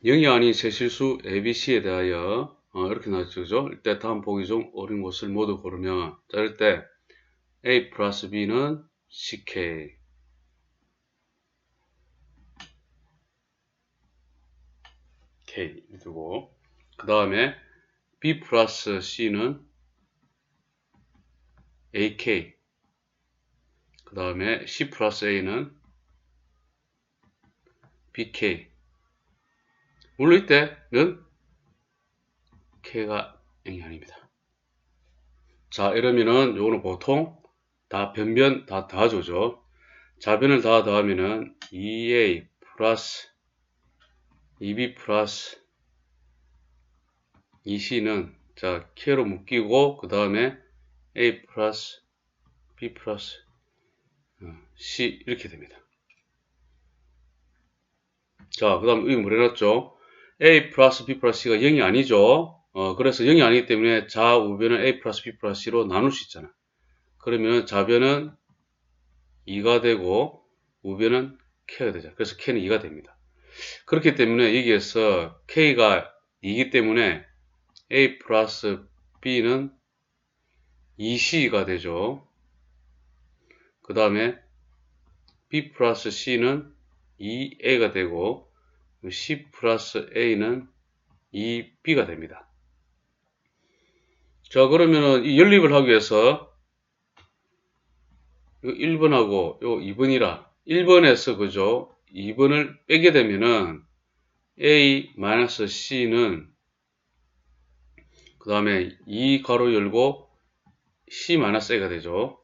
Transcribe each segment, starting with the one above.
0이 아닌 세실수 ABC에 대하여 이렇게 나왔죠. 이때 다음 보기 중 옳은 것을 모두 고르면 자, 이럴 때 A 플러스 B는 CK K 두고 그 다음에 B 플러스 C는 AK 그 다음에 C 플러스 A는 BK 물론 이때는 K가 0이 아닙니다. 자 이러면은 요거는 보통 다 변변 다 더하죠. 자변을 다 더하면은 2A 플러스 2B 플러스 2C는 자 K로 묶이고 그 다음에 A 플러스 B 플러스 C 이렇게 됩니다. 자 그 다음 여기 뭐 해놨죠? A 플러스 B 플러스 C가 0이 아니죠. 그래서 0이 아니기 때문에 좌우변을 A 플러스 B 플러스 C로 나눌 수 있잖아. 그러면 좌변은 2가 되고 우변은 K가 되죠. 그래서 K는 2가 됩니다. 그렇기 때문에 여기에서 K가 2이기 때문에 A 플러스 B는 2C가 되죠. 그 다음에 B 플러스 C는 2A가 되고 C 플러스 A는 2B가 됩니다. 자 그러면은 이 연립을 하기 위해서 1번하고 요 2번이라 1번에서 그죠 2번을 빼게 되면은 A-C는 그 다음에 2 가로 열고 C-A가 되죠.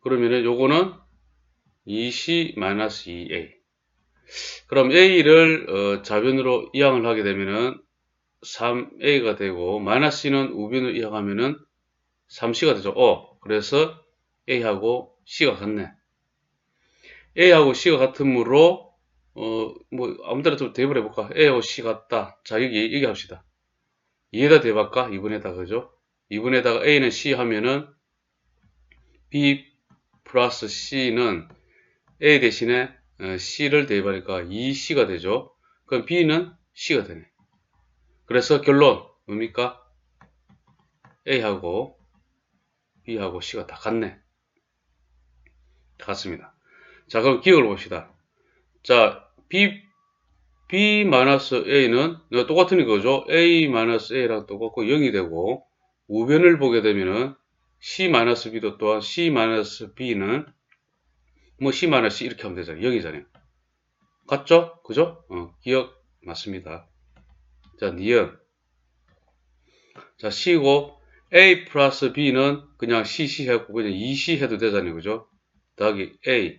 그러면은 요거는 2C-2A 그럼 A를 좌변으로 이항을 하게 되면은 3A가 되고 C는 우변으로 이항하면은 3C가 되죠. 그래서 A하고 C가 같네. A하고 C가 같으므로 뭐 아무 데나 좀 대입을 해볼까? A하고 C 같다. 자 여기 합시다. 2에다 대입할까? 2분에다 그죠? 2분에다가 A는 C 하면은 B 플러스 C는 A 대신에 C를 대입하니까 2C가 되죠. 그럼 B는 C가 되네. 그래서 결론 뭡니까? A하고 B하고 C가 다 같네. 같습니다. 자 그럼 기억을 봅시다. 자 B-A는 똑같은 거죠. A-A랑 똑같고 0이 되고 우변을 보게 되면은 C-B도 또한 C-B는 뭐 C-C 이렇게 하면 되잖아요. 0이잖아요. 같죠? 그죠? 기억 맞습니다. 자, 니은. 자, C고 A 플러스 B는 그냥 CC 해갖고 그냥 2C 해도 되잖아요. 그죠? 더하기 A.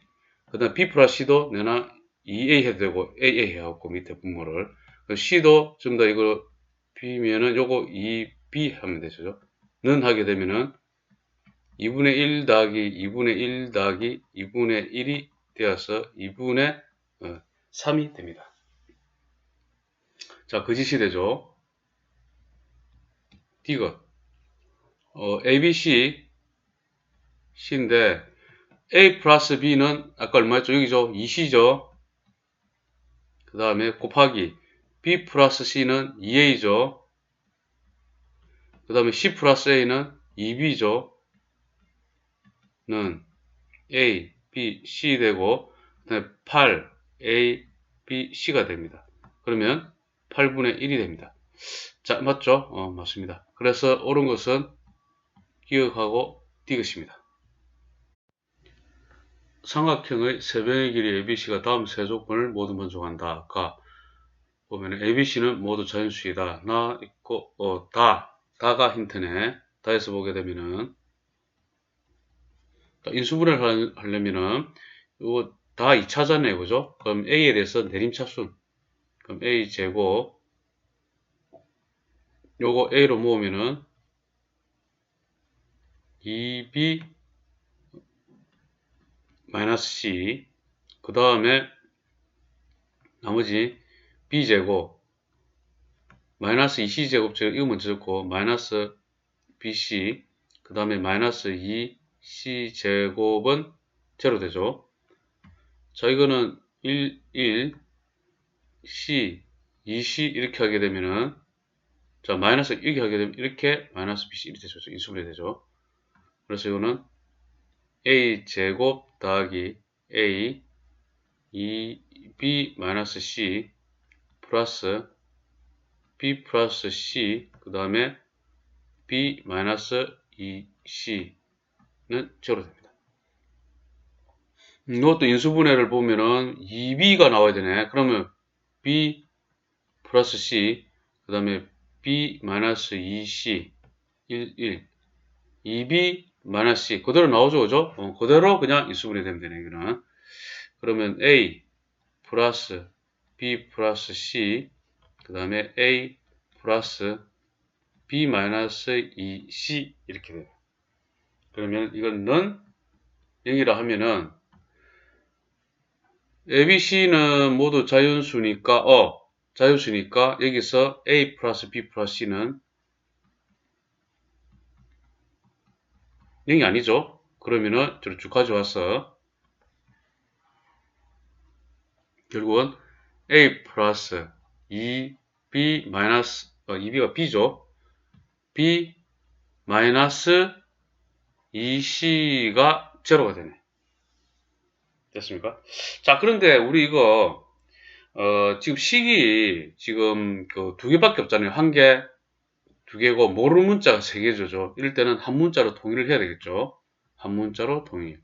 그 다음 B 플러스 C도 내나 2A 해도 되고 AA 해갖고 밑에 분모를. C도 좀 더 이거 B면은 요거 2B 하면 되죠. 는 하게 되면은 2분의 1 더하기 2분의 1 더하기 2분의 1이 되어서 2분의 3이 됩니다. 자, 거짓이 되죠. 디귿. ABC C인데 A 플러스 B는 아까 얼마였죠? 여기죠. 2C죠. 그 다음에 곱하기 B 플러스 C는 2A죠. 그 다음에 C 플러스 A는 2B죠. 는 A, B, C 되고 그 다음에 8, A, B, C가 됩니다. 그러면 8분의 1이 됩니다. 자, 맞죠? 맞습니다. 그래서 옳은 것은 기억하고 디귿입니다. 삼각형의 세변의 길이 ABC가 다음 세 조건을 모두 만족한다. 아까 보면 ABC는 모두 자연수이다. 나 있고 다가 힌트네. 다에서 보게 되면은 인수분해를 하려면은 이거 다 2차잖아요. 그죠? 그럼 A에 대해서 내림차순. 그럼 A 제곱 요거 A로 모으면은 2B 마이너스 C 그 다음에 나머지 B제곱 마이너스 2C제곱제곱 이거 먼저 적고 마이너스 BC 그 다음에 마이너스 2C제곱은 제로 되죠. 자 이거는 1, 1 C, 2C 이렇게 하게 되면은 자 마이너스 이렇게 하게 되면 이렇게 마이너스 BC 이렇게 되죠. 인수분해 되죠. 그래서 이거는 A 제곱 더하기 A 2B 마이너스 C 플러스 B 플러스 C 그 다음에 B 마이너스 2C는 제로 됩니다. 이것도 인수분해를 보면은 2B가 나와야 되네. 그러면 B 플러스 C 그 다음에 B 마이너스 2C 1 2B 마이너스 C 그대로 나오죠, 그죠? 그대로 그냥 인수분해 되면 되네, 이거는. 그러면 A 플러스 B 플러스 C 그 다음에 A 플러스 B 마이너스 2C 이렇게 돼요. 그러면 이거는 0이라 하면은 A, B, C는 모두 자연수니까 자연수니까 여기서 A 플러스 B 플러스 C는 0이 아니죠. 그러면은 저를 쭉 가져와서 결국은 A 플러스 2B 마이너스 2B가 B죠. B 마이너스 2C가 제로가 되네. 됐습니까? 자, 그런데 우리 이거 지금 식이 지금 그 두 개밖에 없잖아요. 한 개, 두 개고 모르는 문자가 세 개죠. 이럴 때는 한 문자로 통일을 해야 되겠죠. 한 문자로 통일.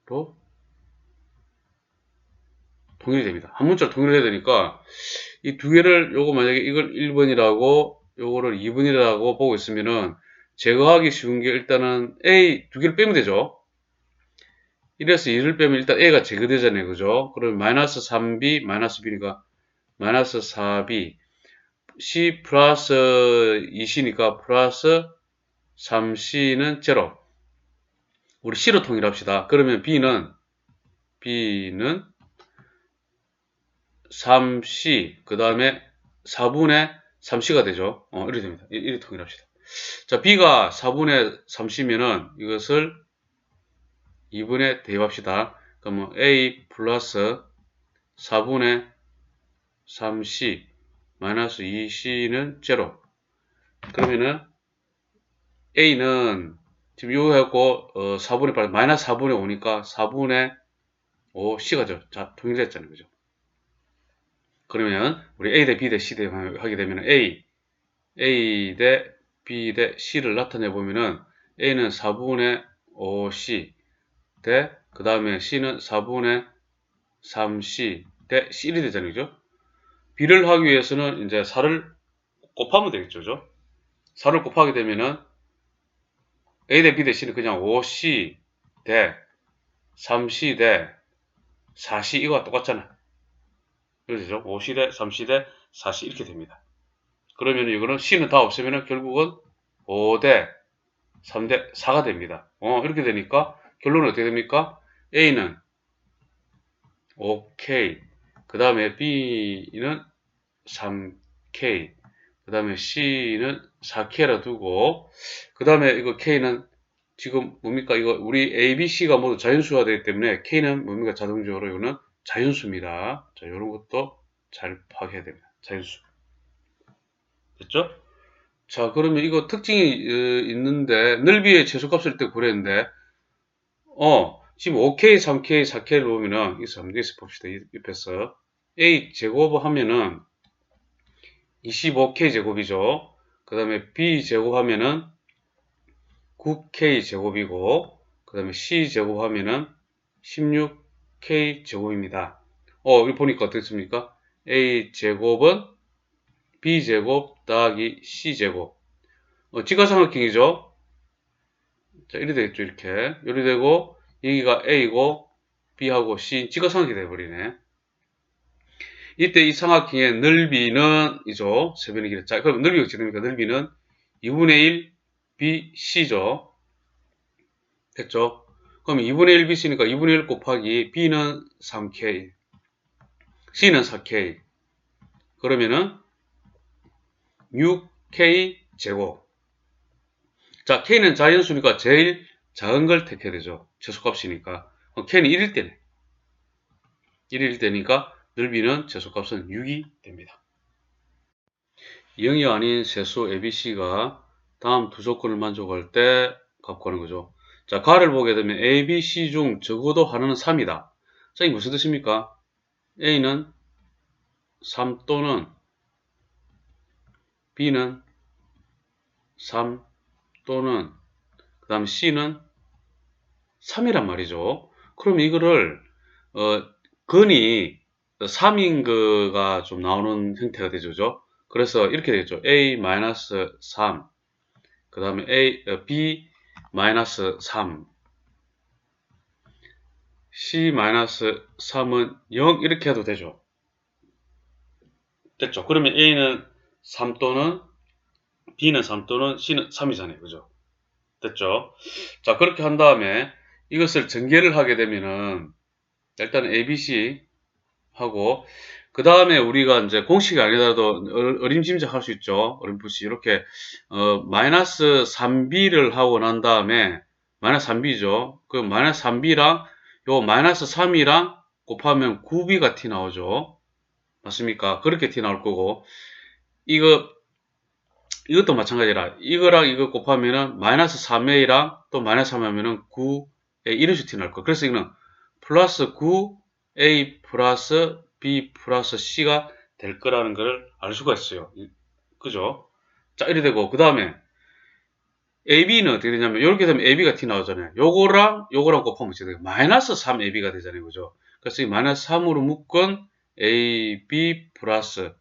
로 통일이 됩니다. 한 문자로 통일을 해야 되니까 이 두 개를 요거 만약에 이걸 1번이라고 요거를 2번이라고 보고 있으면은 제거하기 쉬운 게 일단은 A 두 개를 빼면 되죠. 1에서 2를 빼면 일단 A가 제거되잖아요. 그죠? 그러면 마이너스 3B 마이너스 B니까 마이너스 4B C 플러스 2C니까 플러스 3C는 제로. 우리 C로 통일합시다. 그러면 B는 3C 그 다음에 4분의 3C가 되죠. 이렇게 됩니다. 이렇게 통일합시다. 자, B가 4분의 3C면은 이것을 2분의 대입합시다. 그러면 A 플러스 4분의 3C 마이너스 2C는 제로. 그러면은 A는 지금 이거 해갖고 4분의 8 마이너스 4분의 5니까 4분의 5C가 죠. 자, 통일됐잖아요. 그죠? 그러면 우리 A 대 B 대 C 대 하게 되면 A 대 B 대 C를 나타내 보면은 A는 4분의 5C 대 그 다음에 C는 4분의 3C 대 C1이 되잖아요. 그죠? B를 하기 위해서는 이제 4를 곱하면 되겠죠. 그죠? 4를 곱하게 되면은 A 대 B 대 C는 그냥 5C 대 3C 대 4C 이거와 똑같잖아요. 그렇죠? 5C 대 3C 대 4C 이렇게 됩니다. 그러면 이거는 C는 다 없으면 결국은 5대 3대 4가 됩니다. 이렇게 되니까 결론은 어떻게 됩니까? A는 5K, 그 다음에 B는 3K, 그 다음에 C는 4K라 두고, 그 다음에 이거 K는 지금 뭡니까? 이거 우리 A, B, C가 모두 자연수가 되기 때문에 K는 뭡니까? 자동적으로 이거는 자연수입니다. 자, 이런 것도 잘 파악해야 됩니다. 자연수. 됐죠? 자, 그러면 이거 특징이 있는데 넓이의 최소값을 때 구했는데 지금 5K, 3K, 4K를 보면은 여기서 봅시다. 옆에서 A 제곱 하면은 25K 제곱이죠. 그 다음에 B 제곱 하면은 9K 제곱이고 그 다음에 C 제곱 하면은 16K 제곱입니다. 여기 보니까 어떻습니까? A 제곱은 B 제곱 더하기 C 제곱. 직각삼각형이죠. 자, 이렇게 되겠죠, 이렇게. 이렇게 되고, 여기가 A고, B하고 C, 직각삼각형이 되어버리네. 이때 이 삼각형의 넓이는, 이죠. 세변의 길이. 자, 그럼 넓이가 어떻게 됩니까? 넓이는 2분의 1 BC죠. 됐죠? 그럼 2분의 1 BC니까 2분의 1 곱하기 B는 3K, C는 4K. 그러면은 6K 제곱. 자, K는 자연수니까 제일 작은 걸 택해야 되죠. 최소값이니까. k는 1일 때네. 1일 때니까 넓이는 최소값은 6이 됩니다. 0이 아닌 세수 ABC가 다음 두 조건을 만족할 때 값 구하는 거죠. 자, 가를 보게 되면 A, B, C 중 적어도 하나는 3이다. 자, 이게 무슨 뜻입니까? A는 3 또는 B는 3 또는 그 다음 C는 3이란 말이죠. 그럼 이거를 근이 3인 거가 좀 나오는 형태가 되죠. 그죠? 그래서 이렇게 되겠죠. A-3 그 다음에 B-3 C-3은 0 이렇게 해도 되죠. 됐죠? 그러면 A는 3 또는 B는 3 또는 C는 3이잖아요. 그죠? 됐죠? 자, 그렇게 한 다음에 이것을 전개를 하게 되면은 일단 ABC 하고 그 다음에 우리가 이제 공식이 아니더라도 어림짐작 할 수 있죠. 어림풋이 이렇게 마이너스 3b를 하고 난 다음에 마이너스 3b죠. 그 마이너스 3b랑 요 마이너스 3이랑 곱하면 9b가 t 나오죠. 맞습니까? 그렇게 t 나올 거고 이것도 마찬가지라 이거랑 이거 곱하면은 마이너스 3a랑 또 마이너스 3 하면은 9a 이런 식으로 t 나올 거. 그래서 이거는 플러스 9a 플러스 b 플러스 c가 될 거라는 걸 알 수가 있어요. 그죠? 자, 이래 되고 그 다음에 AB는 어떻게 되냐면 이렇게 되면 AB가 T 나오잖아요. 요거랑 곱하면 어떻게 돼요? 마이너스 3AB가 되잖아요. 그죠? 그래서 이 마이너스 3으로 묶은 AB 플러스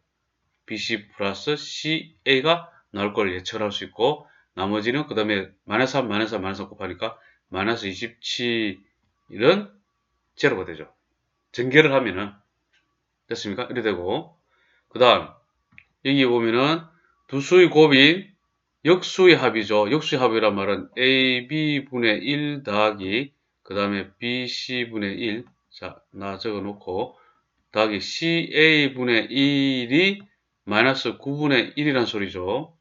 BC 플러스 CA가 나올 걸 예측할 수 있고 나머지는 그 다음에 마이너스 3, 마이너스 3, 마이너스 3 곱하니까 마이너스 27은 제로가 되죠. 전개를 하면은 됐습니까? 이래 되고 그 다음 여기 보면은 두 수의 곱인 역수의 합이죠. 역수의 합이란 말은 AB분의 1 더하기 그 다음에 BC분의 1 자, 나 적어 놓고 더하기 CA분의 1이 마이너스 9분의 1이란 소리죠.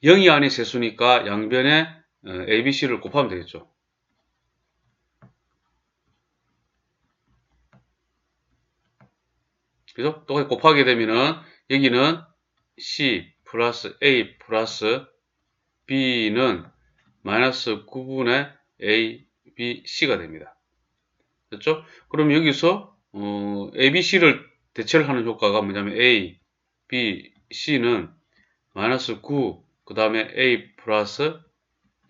0이 아닌 세수니까 양변에 ABC를 곱하면 되겠죠. 그죠? 또 곱하게 되면은 여기는 C 플러스 A 플러스 B는 마이너스 9분의 A, B, C가 됩니다. 됐죠? 그럼 여기서 A, B, C를 대체를 하는 효과가 뭐냐면 A, B, C는 마이너스 9, 그 다음에 A 플러스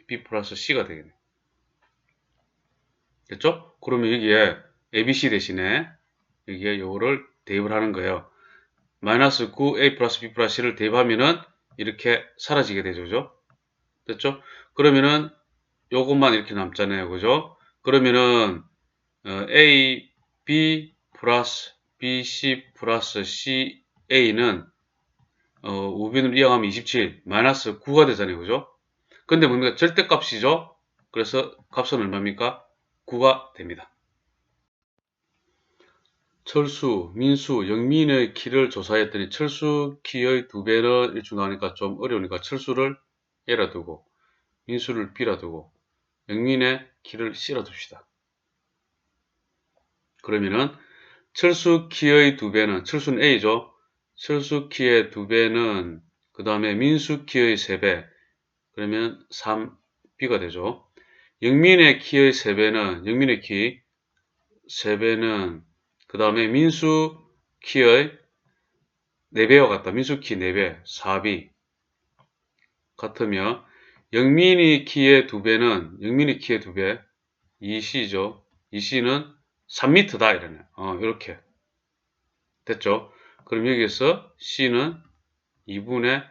B 플러스 C가 되겠네. 됐죠? 그러면 여기에 A, B, C 대신에 여기에 요거를 대입을 하는 거예요. 마이너스 9, A 플러스 B 플러스 C를 대입하면은 이렇게 사라지게 되죠. 그죠? 됐죠? 그러면은 요것만 이렇게 남잖아요. 그죠? 그러면은 A, B 플러스 B, C 플러스 C, A는 우변으로 이항하면 27, 마이너스 9가 되잖아요. 그죠? 근데 뭡니까? 절대값이죠? 그래서 값은 얼마입니까? 9가 됩니다. 철수, 민수, 영민의 키를 조사했더니 철수 키의 2배는 일중 나오니까 좀 어려우니까 철수를 A라 두고 민수를 B라 두고 영민의 키를 C라 둡시다. 그러면은 철수 키의 2배는 철수는 A죠. 철수 키의 2배는 그 다음에 민수 키의 3배 그러면 3B가 되죠. 영민의 키의 3배는 영민의 키 3배는 그 다음에 민수 키의 4배와 같다. 민수 키 4배 4B 같으며 영민이 키의 2배는 영민이 키의 2배 2C죠. 2C는 3m다 이러네. 이렇게 됐죠. 그럼 여기에서 C는 2분의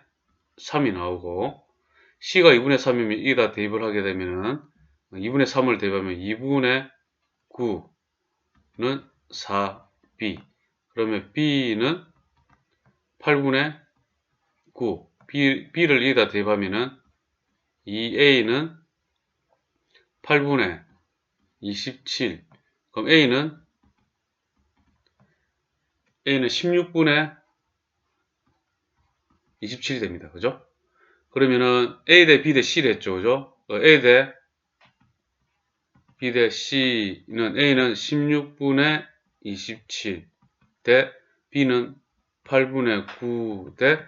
3이 나오고 C가 2분의 3이면 이다 대입을 하게 되면은 2분의 3을 대입하면 2분의 9는 4B 그러면 B는 8분의 9 B를 이다 대입하면은 2A는 8분의 27 그럼 A는 16분의 27이 됩니다. 그죠? 그러면은 A 대 B 대 C 됐죠. 그죠? A 대 B 대 C는 A는 16분의 27 대 B는 8분의 9 대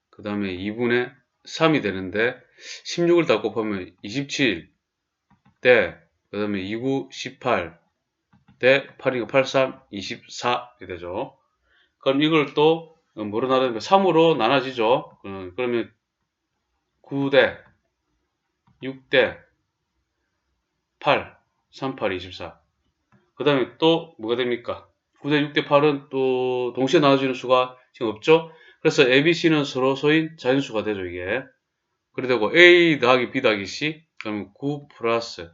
그 다음에 2분의 3이 되는데 16을 다 곱하면 27 대 그 다음에 29, 18 대 8이니까 83, 24 이렇게 되죠. 그럼 이걸 또 뭐로 나누면 3으로 나눠지죠. 그러면 9대 6대 8, 38, 24. 그 다음에 또 뭐가 됩니까? 9대 6대 8은 또 동시에 나눠지는 수가 지금 없죠? 그래서 A, B, C는 서로소인 자연수가 되죠, 이게. 그래 되고 A 더하기 B 더하기 C, 그러면 9 플러스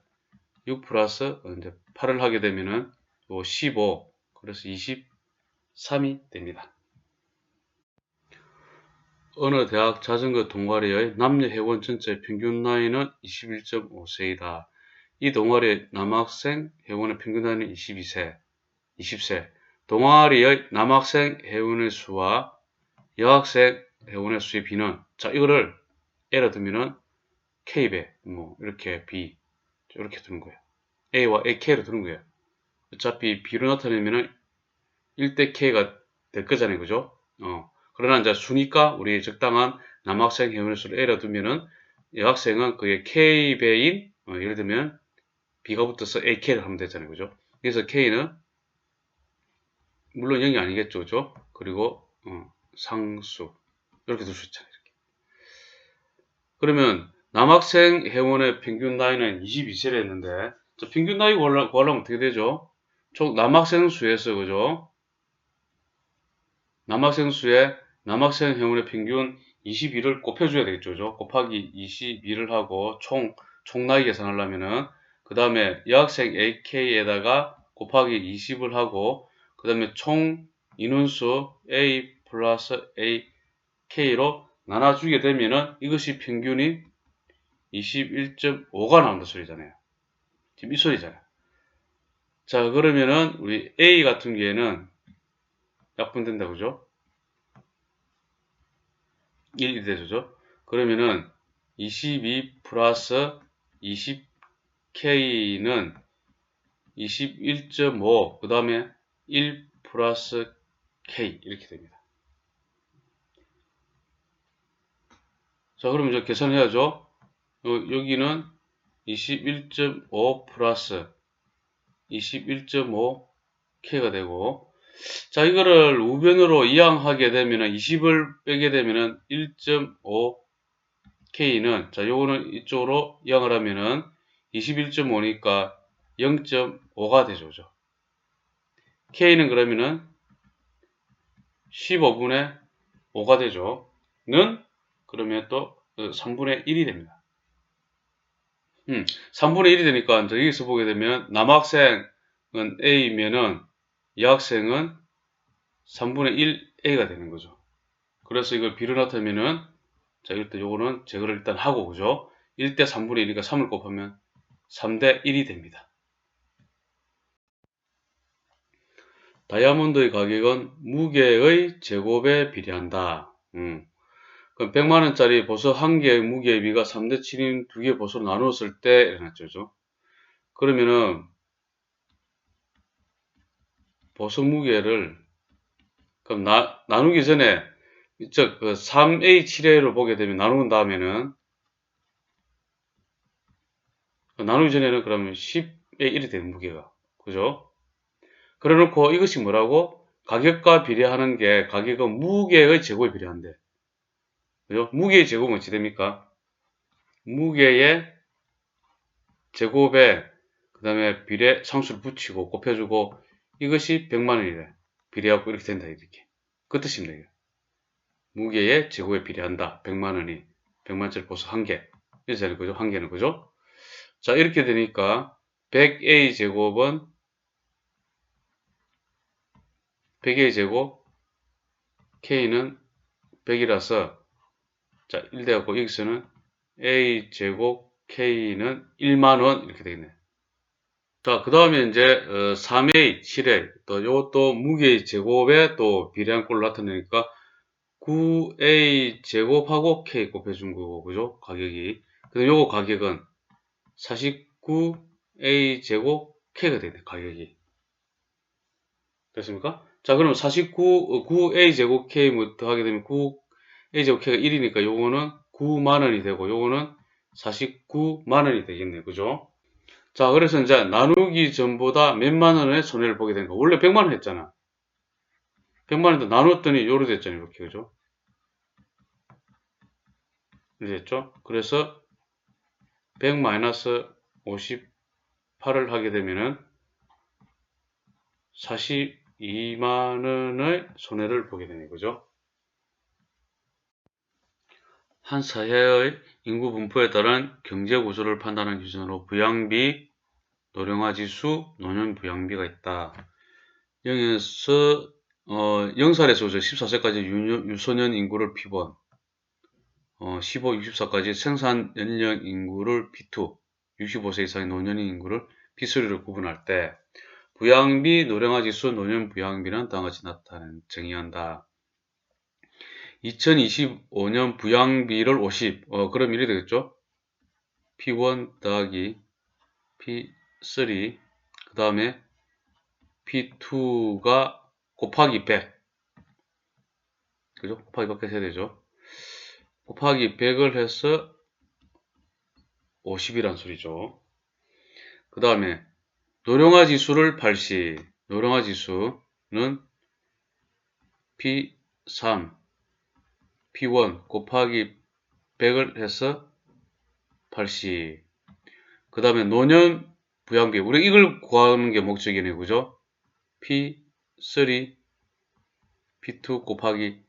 6 플러스 이제 8을 하게 되면은 15, 그래서 23이 됩니다. 어느 대학 자전거 동아리의 남녀 회원 전체 평균 나이는 21.5세이다. 이 동아리의 남학생 회원의 평균 나이는 22세, 20세. 동아리의 남학생 회원의 수와 여학생 회원의 수의 비는, 자, 이거를 예를 들면은 K배, 뭐, 이렇게 B, 이렇게 두는 거예요. A와 AK로 두는 거예요. 어차피 B로 나타내면은 1대 K가 될 거잖아요. 그죠? 그러나 이제 수니까 우리 적당한 남학생 회원의 수를 A로 두면은 여학생은 그게 K배인, 예를 들면 B가 붙어서 AK를 하면 되잖아요. 그죠? 그래서 K는 물론 0이 아니겠죠. 그죠? 그리고 상수 이렇게 둘 수 있잖아요. 이렇게. 그러면 남학생 회원의 평균 나이는 22세를 했는데 평균 나이 구하려면 어떻게 되죠? 총 남학생 수에서 그죠? 남학생 수에 남학생 회원의 평균 22를 곱해줘야 되겠죠. 그죠? 곱하기 22를 하고 총 나이 계산하려면은 그 다음에 여학생 AK에다가 곱하기 20을 하고 그 다음에 총 인원수 A 플러스 AK로 나눠주게 되면은 이것이 평균이 21.5가 나온다 소리잖아요. 지금 이 소리잖아요. 자, 그러면은 우리 A 같은 경우에는 약분된다, 그죠? 1이 되죠. 그러면은 22 플러스 20K는 21.5, 그 다음에 1 플러스 K 이렇게 됩니다. 자, 그럼 이제 계산해야죠. 여기는 21.5 플러스 21.5K가 되고, 자, 이거를 우변으로 이항하게 되면은 20을 빼게 되면은 1.5K는, 자, 요거는 이쪽으로 이항을 하면은 21.5니까 0.5가 되죠. K는 그러면은 15분의 5가 되죠. 는 그러면 또 3분의 1이 됩니다. 3분의 1이 되니까 이제 여기서 보게 되면 남학생은 A면은 여학생은 3분의 1A가 되는 거죠. 그래서 이걸 B로 나타내면은, 자, 일단 요거는 제거를 일단 하고, 그죠? 1대 3분의 1이니까 3을 곱하면 3대 1이 됩니다. 다이아몬드의 가격은 무게의 제곱에 비례한다. 그럼 100만원짜리 보석 1개의 무게의 비가 3대 7인 2개의 보석을 나누었을 때, 이렇게 났죠. 그러면은, 보석 무게를, 그럼 나누기 전에, 이쪽 그 3A7A를 보게 되면 나눈 다음에는, 나누기 전에는 그러면 10의 1이 되는 무게가. 그죠? 그래 놓고 이것이 뭐라고? 가격과 비례하는 게 가격은 무게의 제곱에 비례한대. 그죠? 무게의 제곱은 어찌 됩니까? 무게의 제곱에 그 다음에 비례 상수를 붙이고 곱해주고 이것이 100만원이래. 비례하고 이렇게 된다. 이렇게. 그 뜻입니다. 무게의 제곱에 비례한다. 100만원이. 100만짜리 보석 1개. 이렇게 그죠? 1개는 그죠? 자, 이렇게 되니까 100A 제곱은 100A 제곱 K는 100이라서 자, 1 돼갖고 여기서는 A 제곱 K는 1만원 이렇게 되겠네. 자, 그 다음에 이제 3A, 7A 또 요것도 무게 제곱에 또 비례한 꼴로 나타내니까 9A 제곱하고 K 곱해준 거고, 그죠? 가격이. 그래서 요거 가격은 49 A 제곱 K가 되네, 가격이. 됐습니까? 자, 그럼 9A 제곱 K 뭐 더하게 되면 9A 제곱 K가 1이니까 요거는 9만 원이 되고, 요거는 49만 원이 되겠네요. 그죠? 자, 그래서 이제 나누기 전보다 몇만 원의 손해를 보게 된 거. 원래 100만 원 했잖아. 100만 원도 나눴더니 요로 됐잖아요. 이렇게. 그죠? 이렇게 됐죠? 그래서 100 마이너스 58을 하게 되면은 42만 원의 손해를 보게 되네요. 그죠? 한 사회의 인구 분포에 따른 경제 구조를 판단하는 기준으로 부양비, 노령화 지수, 노년 부양비가 있다. 여기서 0살에서 14세까지 유소년 인구를 P1, 15, 64까지 생산 연령 인구를 P2, 65세 이상의 노년인 인구를 P3로 구분할 때 부양비, 노령화 지수, 노년 부양비는 다음과 같이 정의한다. 2025년 부양비를 50, 그럼 이래 되겠죠? P1 더하기 P3, 그 다음에 P2가 곱하기 100. 그죠? 곱하기 100 해야 되죠? 곱하기 100을 해서 50이란 소리죠. 그 다음에 노령화 지수를 80. 노령화 지수는 P3, P1 곱하기 100을 해서 80. 그 다음에 노년 부양비. 우리 이걸 구하는 게 목적이네요. 그죠? P3, P2 곱하기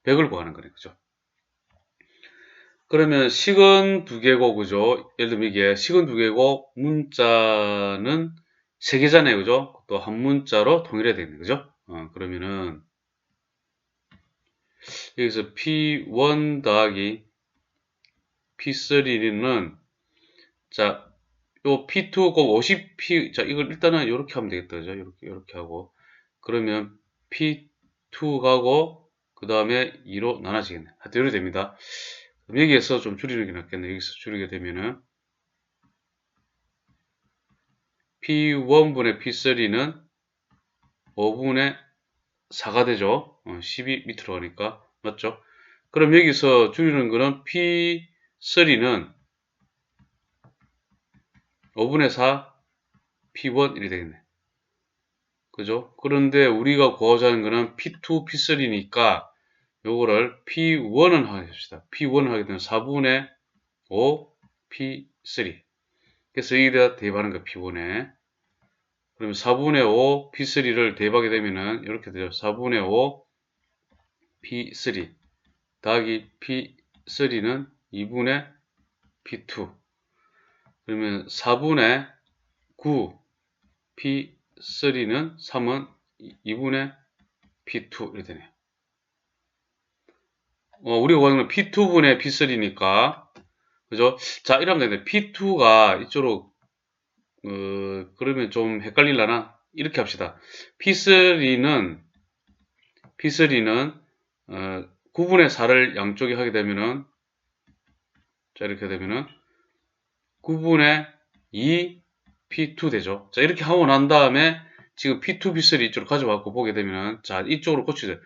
100을 구하는 거네. 그죠? 그러면 식은 두 개고, 그죠? 예를 들면 이게 식은 두 개고, 문자는 세 개잖아요. 그죠? 또 한 문자로 통일해야 되겠네. 그죠? 그러면은, 여기서 P1 더하기 P3는, 자, 요 P2 곱 50P, 자, 이걸 일단은 이렇게 하면 되겠다. 그죠? 이렇게 하고. 그러면 P2 가고, 그 다음에 2로 나눠지겠네. 하여튼 이렇게 됩니다. 그럼 여기에서 좀 줄이는 게 낫겠네. 여기서 줄이게 되면은, P1분의 P3는 5분의 4가 되죠. 12 밑으로 가니까. 맞죠? 그럼 여기서 줄이는 거는 P3는 5분의 4 P1 이렇게 되겠네. 그죠? 그런데 우리가 구하자 하는 거는 P2, P3니까 요거를 P1은 하겠습니다. P1을 하게 되면 4분의 5 P3. 그래서 여기다 대입하는 거 P1에. 그러면 4분의 5 P3를 대입하게 되면은 이렇게 되죠. 4분의 5 P3 더하기 P3는 2분의 P2. 그러면 4분의 9 P3는 3은 2분의 P2 이렇게 되네요. 우리가 구하는 건 P2분의 P3니까 그죠? 자, 이러면 되네. P2가 이쪽으로 그러면 좀 헷갈릴라나? 이렇게 합시다. P3는 9분의 4를 양쪽에 하게 되면은 자, 이렇게 되면은 9분의 2 P2 되죠. 자, 이렇게 하고 난 다음에 지금 P2, P3 이쪽으로 가져와서 보게 되면은 자, 이쪽으로 고쳐야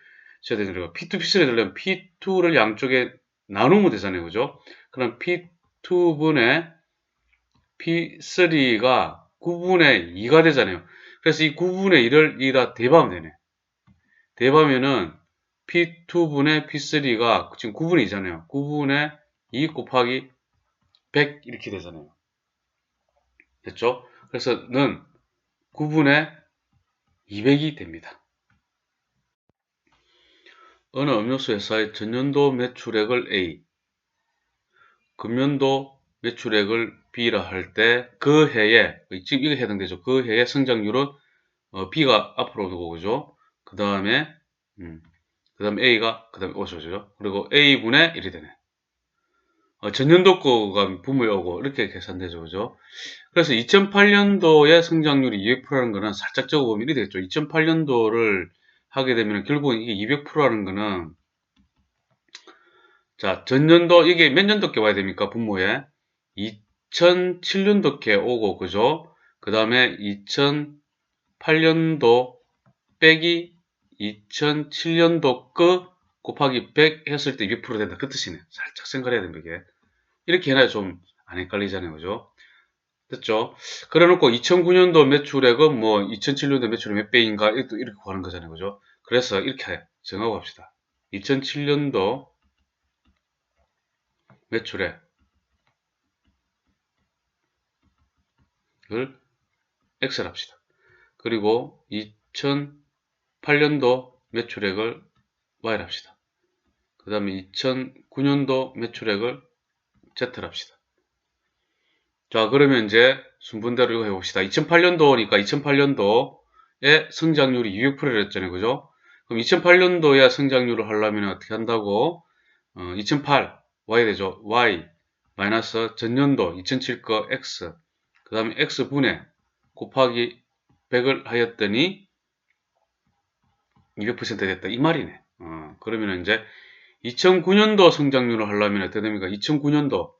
되는 거예요. P2, P3를 되려면 P2를 양쪽에 나누면 되잖아요. 그죠? 그럼 P2분의 P3가 9분의 2가 되잖아요. 그래서 이 9분의 2를 이다 대입하면 되네. 대입하면은 P2분의 P3가 지금 9분의 2잖아요. 9분의 2 곱하기 100 이렇게 되잖아요. 됐죠? 그래서 는 9분의 200이 됩니다. 어느 음료수 회사의 전년도 매출액을 A, 금년도 매출액을 B라 할 때 그 해에, 지금 이거 해당되죠. 그 해의 성장률은 B가 앞으로 오고 그죠? 그 다음에 A가 그 다음에 오죠. 그리고 A분의 1이 되네. 전년도 거가 분모에 오고 이렇게 계산되죠. 그죠? 그래서 2008년도의 성장률이 200%라는 거는 살짝 적어보면 이렇게 되겠죠. 2008년도를 하게 되면 결국은 이게 200%라는 거는 자, 전년도 이게 몇 년도께 와야 됩니까? 분모에 2007년도께 오고, 그죠? 그 다음에 2008년도 빼기 2007년도 거 곱하기 100 했을 때 200% 된다. 그 뜻이네. 살짝 생각해야 됩니다, 이게. 이렇게 해놔야 좀 안 헷갈리잖아요, 그죠? 됐죠? 그래 놓고 2009년도 매출액은 뭐 2007년도 매출액 몇 배인가 이렇게 구하는 거잖아요, 그죠? 그래서 이렇게 정하고 합시다. 2007년도 매출액을 X를 합시다. 그리고 2008년도 매출액을 Y를 합시다. 그 다음에 2009년도 매출액을 Z를 합시다. 자, 그러면 이제 순분대로 이거 해봅시다. 2008년도니까 2008년도에 성장률이 200%를 했잖아요, 그죠? 그럼 2008년도에 성장률을 하려면 어떻게 한다고? 2008 Y 되죠. Y 마이너스 전년도 2007 거 X 그 다음에 X분의 곱하기 100을 하였더니 200% 됐다. 이 말이네. 그러면 이제 2009년도 성장률을 하려면 어떻게 됩니까? 2009년도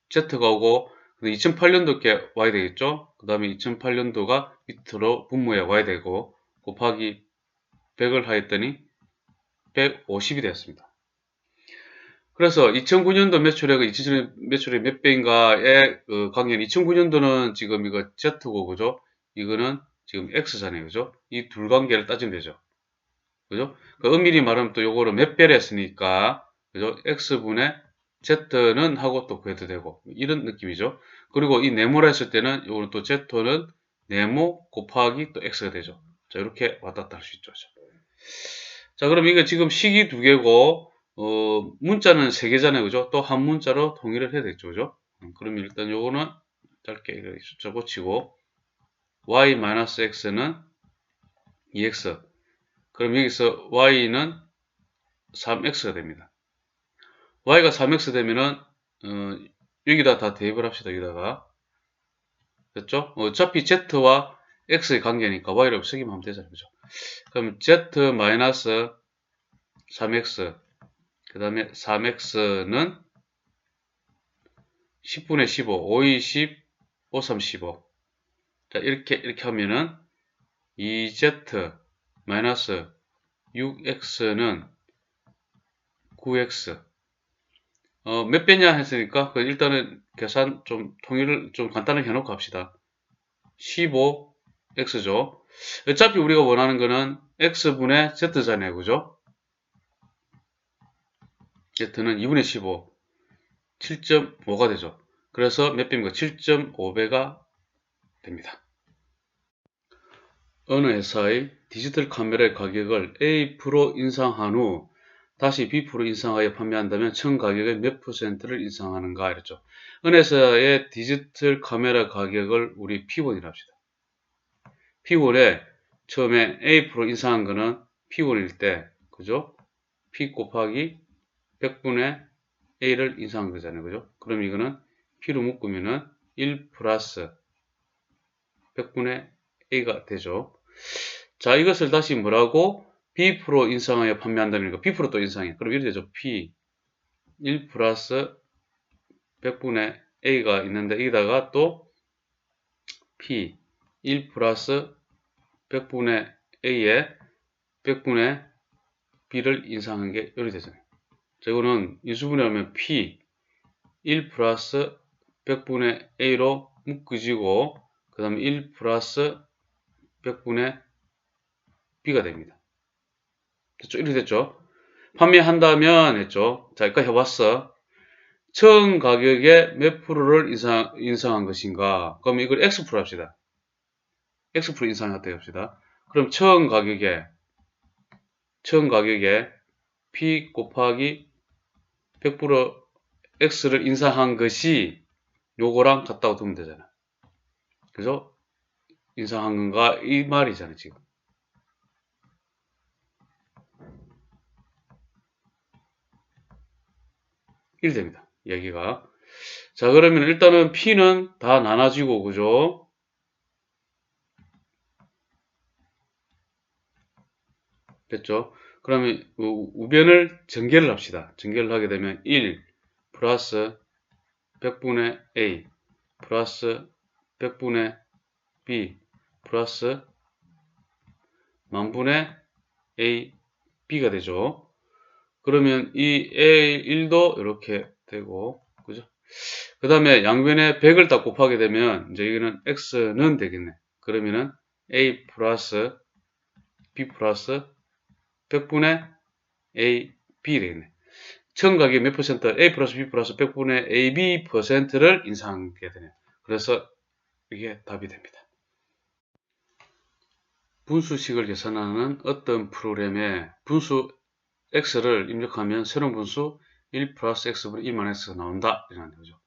Z가 오고 2008년도께 Y 되겠죠? 그 다음에 2008년도가 밑으로 분모에 Y 되고 곱하기 100을 하였더니 150이 되었습니다. 그래서 2009년도 매출액은 2007년 매출액 몇 배인가의 그 관계는 2009년도는 지금 이거 Z고, 그죠? 이거는 지금 X잖아요, 그죠? 이 둘 관계를 따지면 되죠. 그죠? 그 엄밀히 말하면 또 요거를 몇 배를 했으니까, 그죠? X분의 Z는 하고 또 구해도 되고, 이런 느낌이죠. 그리고 이 네모라 했을 때는 요거는 또 Z는 네모 곱하기 또 X가 되죠. 자, 이렇게 왔다 갔다 할 수 있죠. 자, 그럼 이게 지금 식이 두 개고, 문자는 세 개잖아요. 그죠? 또 한 문자로 통일을 해야 되겠죠. 그죠? 그럼 일단 요거는 짧게 이렇게 숫자 붙이고, y-x는 2x. 그럼 여기서 y는 3x가 됩니다. y가 3x 되면은, 여기다 다 대입을 합시다. 여기다가. 됐죠? 어차피 z와 x의 관계니까 y를 없애기만 하면 되잖아요. 그죠? 그럼 z-3x, 그 다음에 3x는 10분의 15, 5, 20, 5, 3, 15. 자, 이렇게 하면은 2z 마이너스 6x는 9x. 몇 배냐 했으니까, 일단은 계산 좀 통일을 좀 간단하게 해놓고 합시다. 15x죠. 어차피 우리가 원하는 거는 x분의 z잖아요. 그죠? z는 2분의 15. 7.5가 되죠. 그래서 몇 배입니까? 7.5배가 됩니다. 어느 회사의 디지털 카메라의 가격을 A% 인상한 후 다시 B% 인상하여 판매한다면 총 가격의 몇 %를 인상하는가 이랬죠. 어느 회사의 디지털 카메라 가격을 우리 P1이라 합시다. P1에 처음에 A% 인상한 거는 P1일 때, 그죠? P 곱하기 100분의 A를 인상한 거잖아요. 그죠? 그럼 이거는 P로 묶으면은 1 플러스 100분의 A가 되죠. 자, 이것을 다시 뭐라고? B% 인상하여 판매한다는 거. B% 또 인상해. 그럼 이렇게 되죠. P 1 플러스 100분의 A가 있는데 여기다가 또 P 1 플러스 100분의 A에 100분의 B를 인상한 게 이렇게 되잖아요. 자, 이거는 인수분해하면 P 1 플러스 100분의 A로 묶어지고 그 다음에 1 플러스 100분의 B가 됩니다. 됐죠? 이렇게 됐죠? 판매한다면 했죠? 자, 여기까지 해봤어. 처음 가격에 몇 프로를 인상한 것인가? 그럼 이걸 X% 합시다. X% 인상했다 합시다. 그럼 처음 가격에 P 곱하기 100% X를 인상한 것이 요거랑 같다고 두면 되잖아. 그죠? 인상한 건가? 이 말이잖아, 지금. 이렇게 됩니다. 얘기가. 자, 그러면 일단은 P는 다 나눠지고, 그죠? 됐죠? 그러면 우변을 전개를 합시다. 전개를 하게 되면 1 플러스 100분의 A 플러스 100분의 B 플러스 만분의 A, B가 되죠. 그러면 이 A1도 이렇게 되고, 그죠? 그 다음에 양변에 100을 다 곱하게 되면, 이제 여기는 X는 되겠네. 그러면은 A 플러스 B 플러스 100분의 A, B 되겠네. 청각이 몇 퍼센트? A 플러스 B 플러스 100분의 AB 퍼센트를 인상하게 되네요. 그래서 이게 답이 됩니다. 분수식을 계산하는 어떤 프로그램에 분수 x를 입력하면 새로운 분수 1 플러스 x분의 1 마이너스 x가 나온다. 이라는 거죠.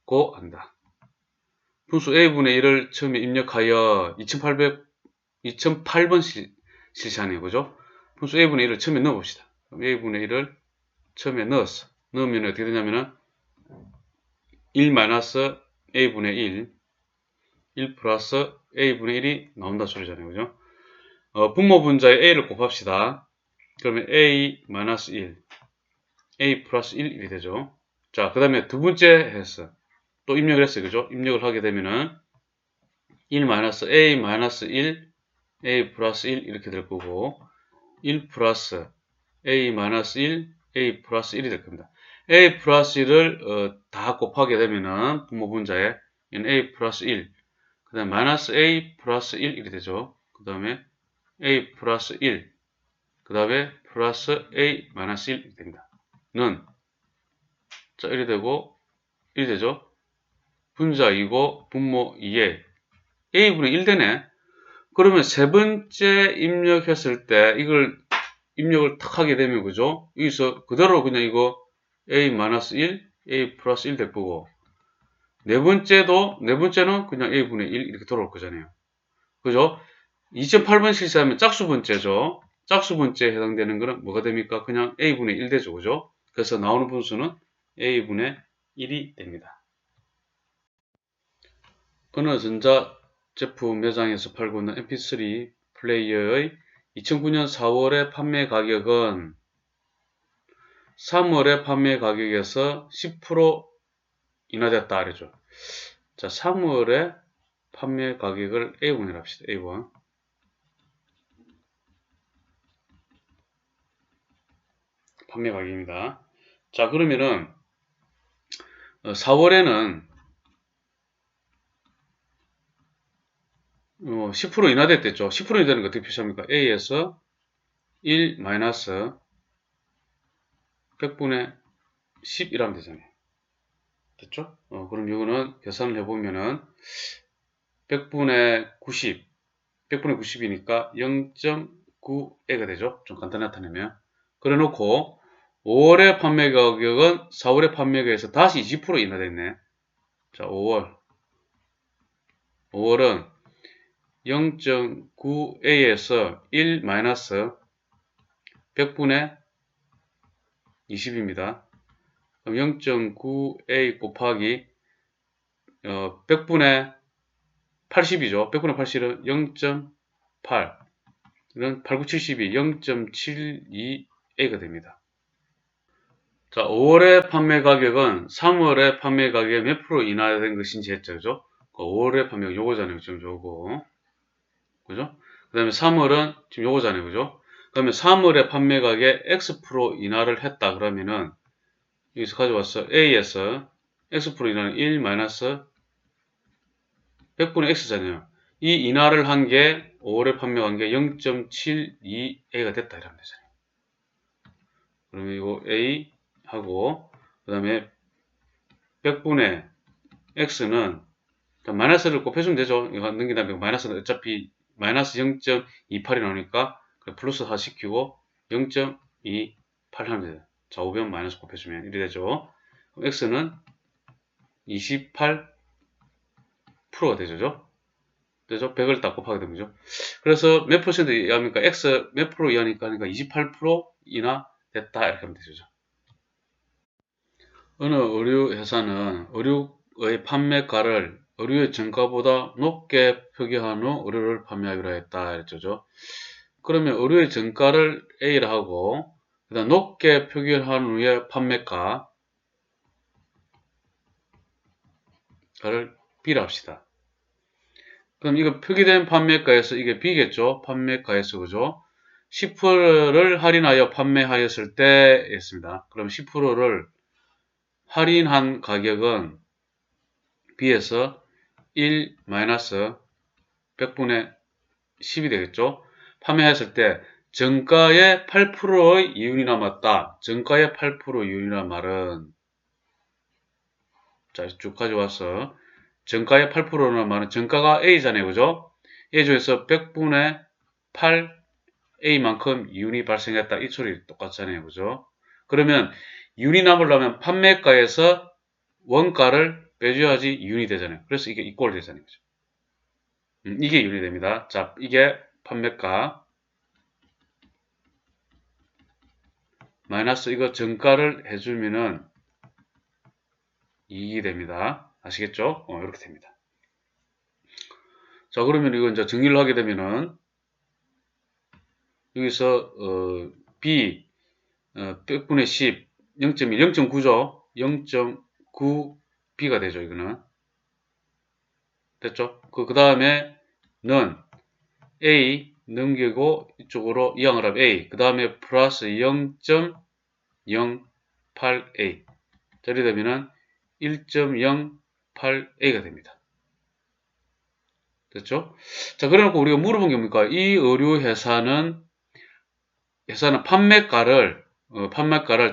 고 한다. 분수 a분의 1을 처음에 입력하여 2008번 실시하네요. 그죠? 분수 a분의 1을 처음에 넣어봅시다. a분의 1을 처음에 넣었어. 넣으면 어떻게 되냐면은 1 마이너스 a분의 1 플러스 a분의 1이 나온다 소리잖아요. 그죠? 분모 분자에 a를 곱합시다. 그러면 a 마이너스 1, a 플러스 1 이렇게 되죠. 자, 그 다음에 두 번째 했어. 또 입력을 했어요. 그죠? 입력을 하게 되면은 1 마이너스 a 마이너스 1, a 플러스 1 이렇게 될 거고 1 플러스 a 마이너스 1, a 플러스 1이 될 겁니다. a 플러스 1을 다 곱하게 되면은 분모 분자에 a 플러스 1, 그 다음에 마이너스 a 플러스 1 이렇게 되죠. 그 다음에 a 플러스 1, 그 다음에 플러스 a 마이너스 1 이렇게 됩니다. 는 자, 1이 되고 1이 되죠. 분자 2고 분모 2에 a분의 1 되네. 그러면 세 번째 입력했을 때 이걸 입력을 탁 하게 되면 그죠? 여기서 그대로 그냥 이거 a-1, a 플러스 1 될 거고 네 번째는 그냥 a분의 1 이렇게 돌아올 거잖아요. 그죠? 2008번 실시하면 짝수 번째죠. 짝수 번째에 해당되는 거는 뭐가 됩니까? 그냥 a분의 1 되죠. 그죠? 그래서 나오는 분수는 a분의 1이 됩니다. 어느 전자제품 매장에서 팔고 있는 mp3 플레이어의 2009년 4월의 판매 가격은 3월의 판매 가격에서 10% 인하됐다 그러죠. 자, 3월의 판매 가격을 A1이라 합시다. A1. 판매 가격입니다. 자, 그러면은 4월에는 10% 인하됐댔죠. 10% 인하되는 거 어떻게 표시합니까? A에서 1 마이너스 100분의 10이라면 되잖아요. 됐죠? 그럼 이거는 계산을 해보면은 100분의 90, 100분의 90이니까 0.9A가 되죠. 좀 간단히 나타내면. 그래 놓고 5월의 판매 가격은 4월의 판매 가격에서 다시 20% 인하됐네. 자, 5월은 0.9A에서 1 마이너스 100분의 20입니다. 그럼 0.9A 곱하기 100분의 80이죠. 100분의 80은 0.8. 이건 8, 9, 72, 0.72A가 됩니다. 자, 5월의 판매 가격은 3월의 판매 가격에 몇 프로 인하된 것인지 했죠. 그죠? 5월의 판매가 요거잖아요. 지금 요거. 그죠? 그 다음에 3월은 지금 요거잖아요. 그죠? 그 다음에 3월의 판매 가격에 X% 인하를 했다. 그러면은 여기서 가져왔어. A에서 X% 인하는 1 마이너스 100분의 X잖아요. 이 인하를 한 게 5월에 판매한 게 0.72A가 됐다. 이러면 되잖아요. 그러면 이거 A 하고 그 다음에 100분의 X는 마이너스를 곱해주면 되죠. 이거 넘긴 다음에 마이너스는 어차피 마이너스 0.28이 나오니까 플러스 다 시키고 0.28 하면 돼요. 좌우변 마이너스 곱해주면 이렇게 되죠. X는 28%가 되죠. 되죠? 100을 딱 곱하게 되는 거죠. 그래서 몇 퍼센트 이하입니까? X 몇 프로 이하니까 28% 이나 됐다. 이렇게 하면 되죠. 어느 의류 회사는 의류의 판매가를 의류의 정가보다 높게 표기한 후 의류를 판매하기로 했다. 이랬죠. 그러면 의류의 정가를 A라 하고 그다음 높게 표기한 후에 판매가를 B라 합시다. 그럼 이거 표기된 판매가에서 이게 B겠죠? 판매가에서, 그죠? 10%를 할인하여 판매하였을 때였습니다. 그럼 10%를 할인한 가격은 B에서 1 마이너스 100분의 10이 되겠죠? 판매했을 때 정가의 8%의 이윤이 남았다. 정가의 8% 이윤이란 말은, 자, 쭉 가져와서 정가의 8%라는 말은 정가가 A잖아요. 그죠? A 중에서 100분의 8 A만큼 이윤이 발생했다. 이 소리 똑같잖아요. 그죠? 그러면 이윤이 남으려면 판매가에서 원가를 빼줘야지 이윤이 되잖아요. 그래서 이게 이꼴 되잖아요. 그죠? 이게 이윤이 됩니다. 자, 이게 판매가 마이너스 이거 정가를 해주면은 이익이 됩니다. 아시겠죠? 이렇게 됩니다. 자, 그러면 이거 이제 정리를 하게 되면은 여기서 B 100분의 10 0.1 0.9죠. 0.9 B가 되죠. 이거는 됐죠? 그 다음에 는 A 넘기고 이쪽으로 이항을 하면 A 그 다음에 플러스 0.08A 자, 이렇게 되면은 1.08A가 됩니다. 됐죠? 자, 그래놓고 우리가 물어본 게 뭡니까? 이 의류 회사는 판매가를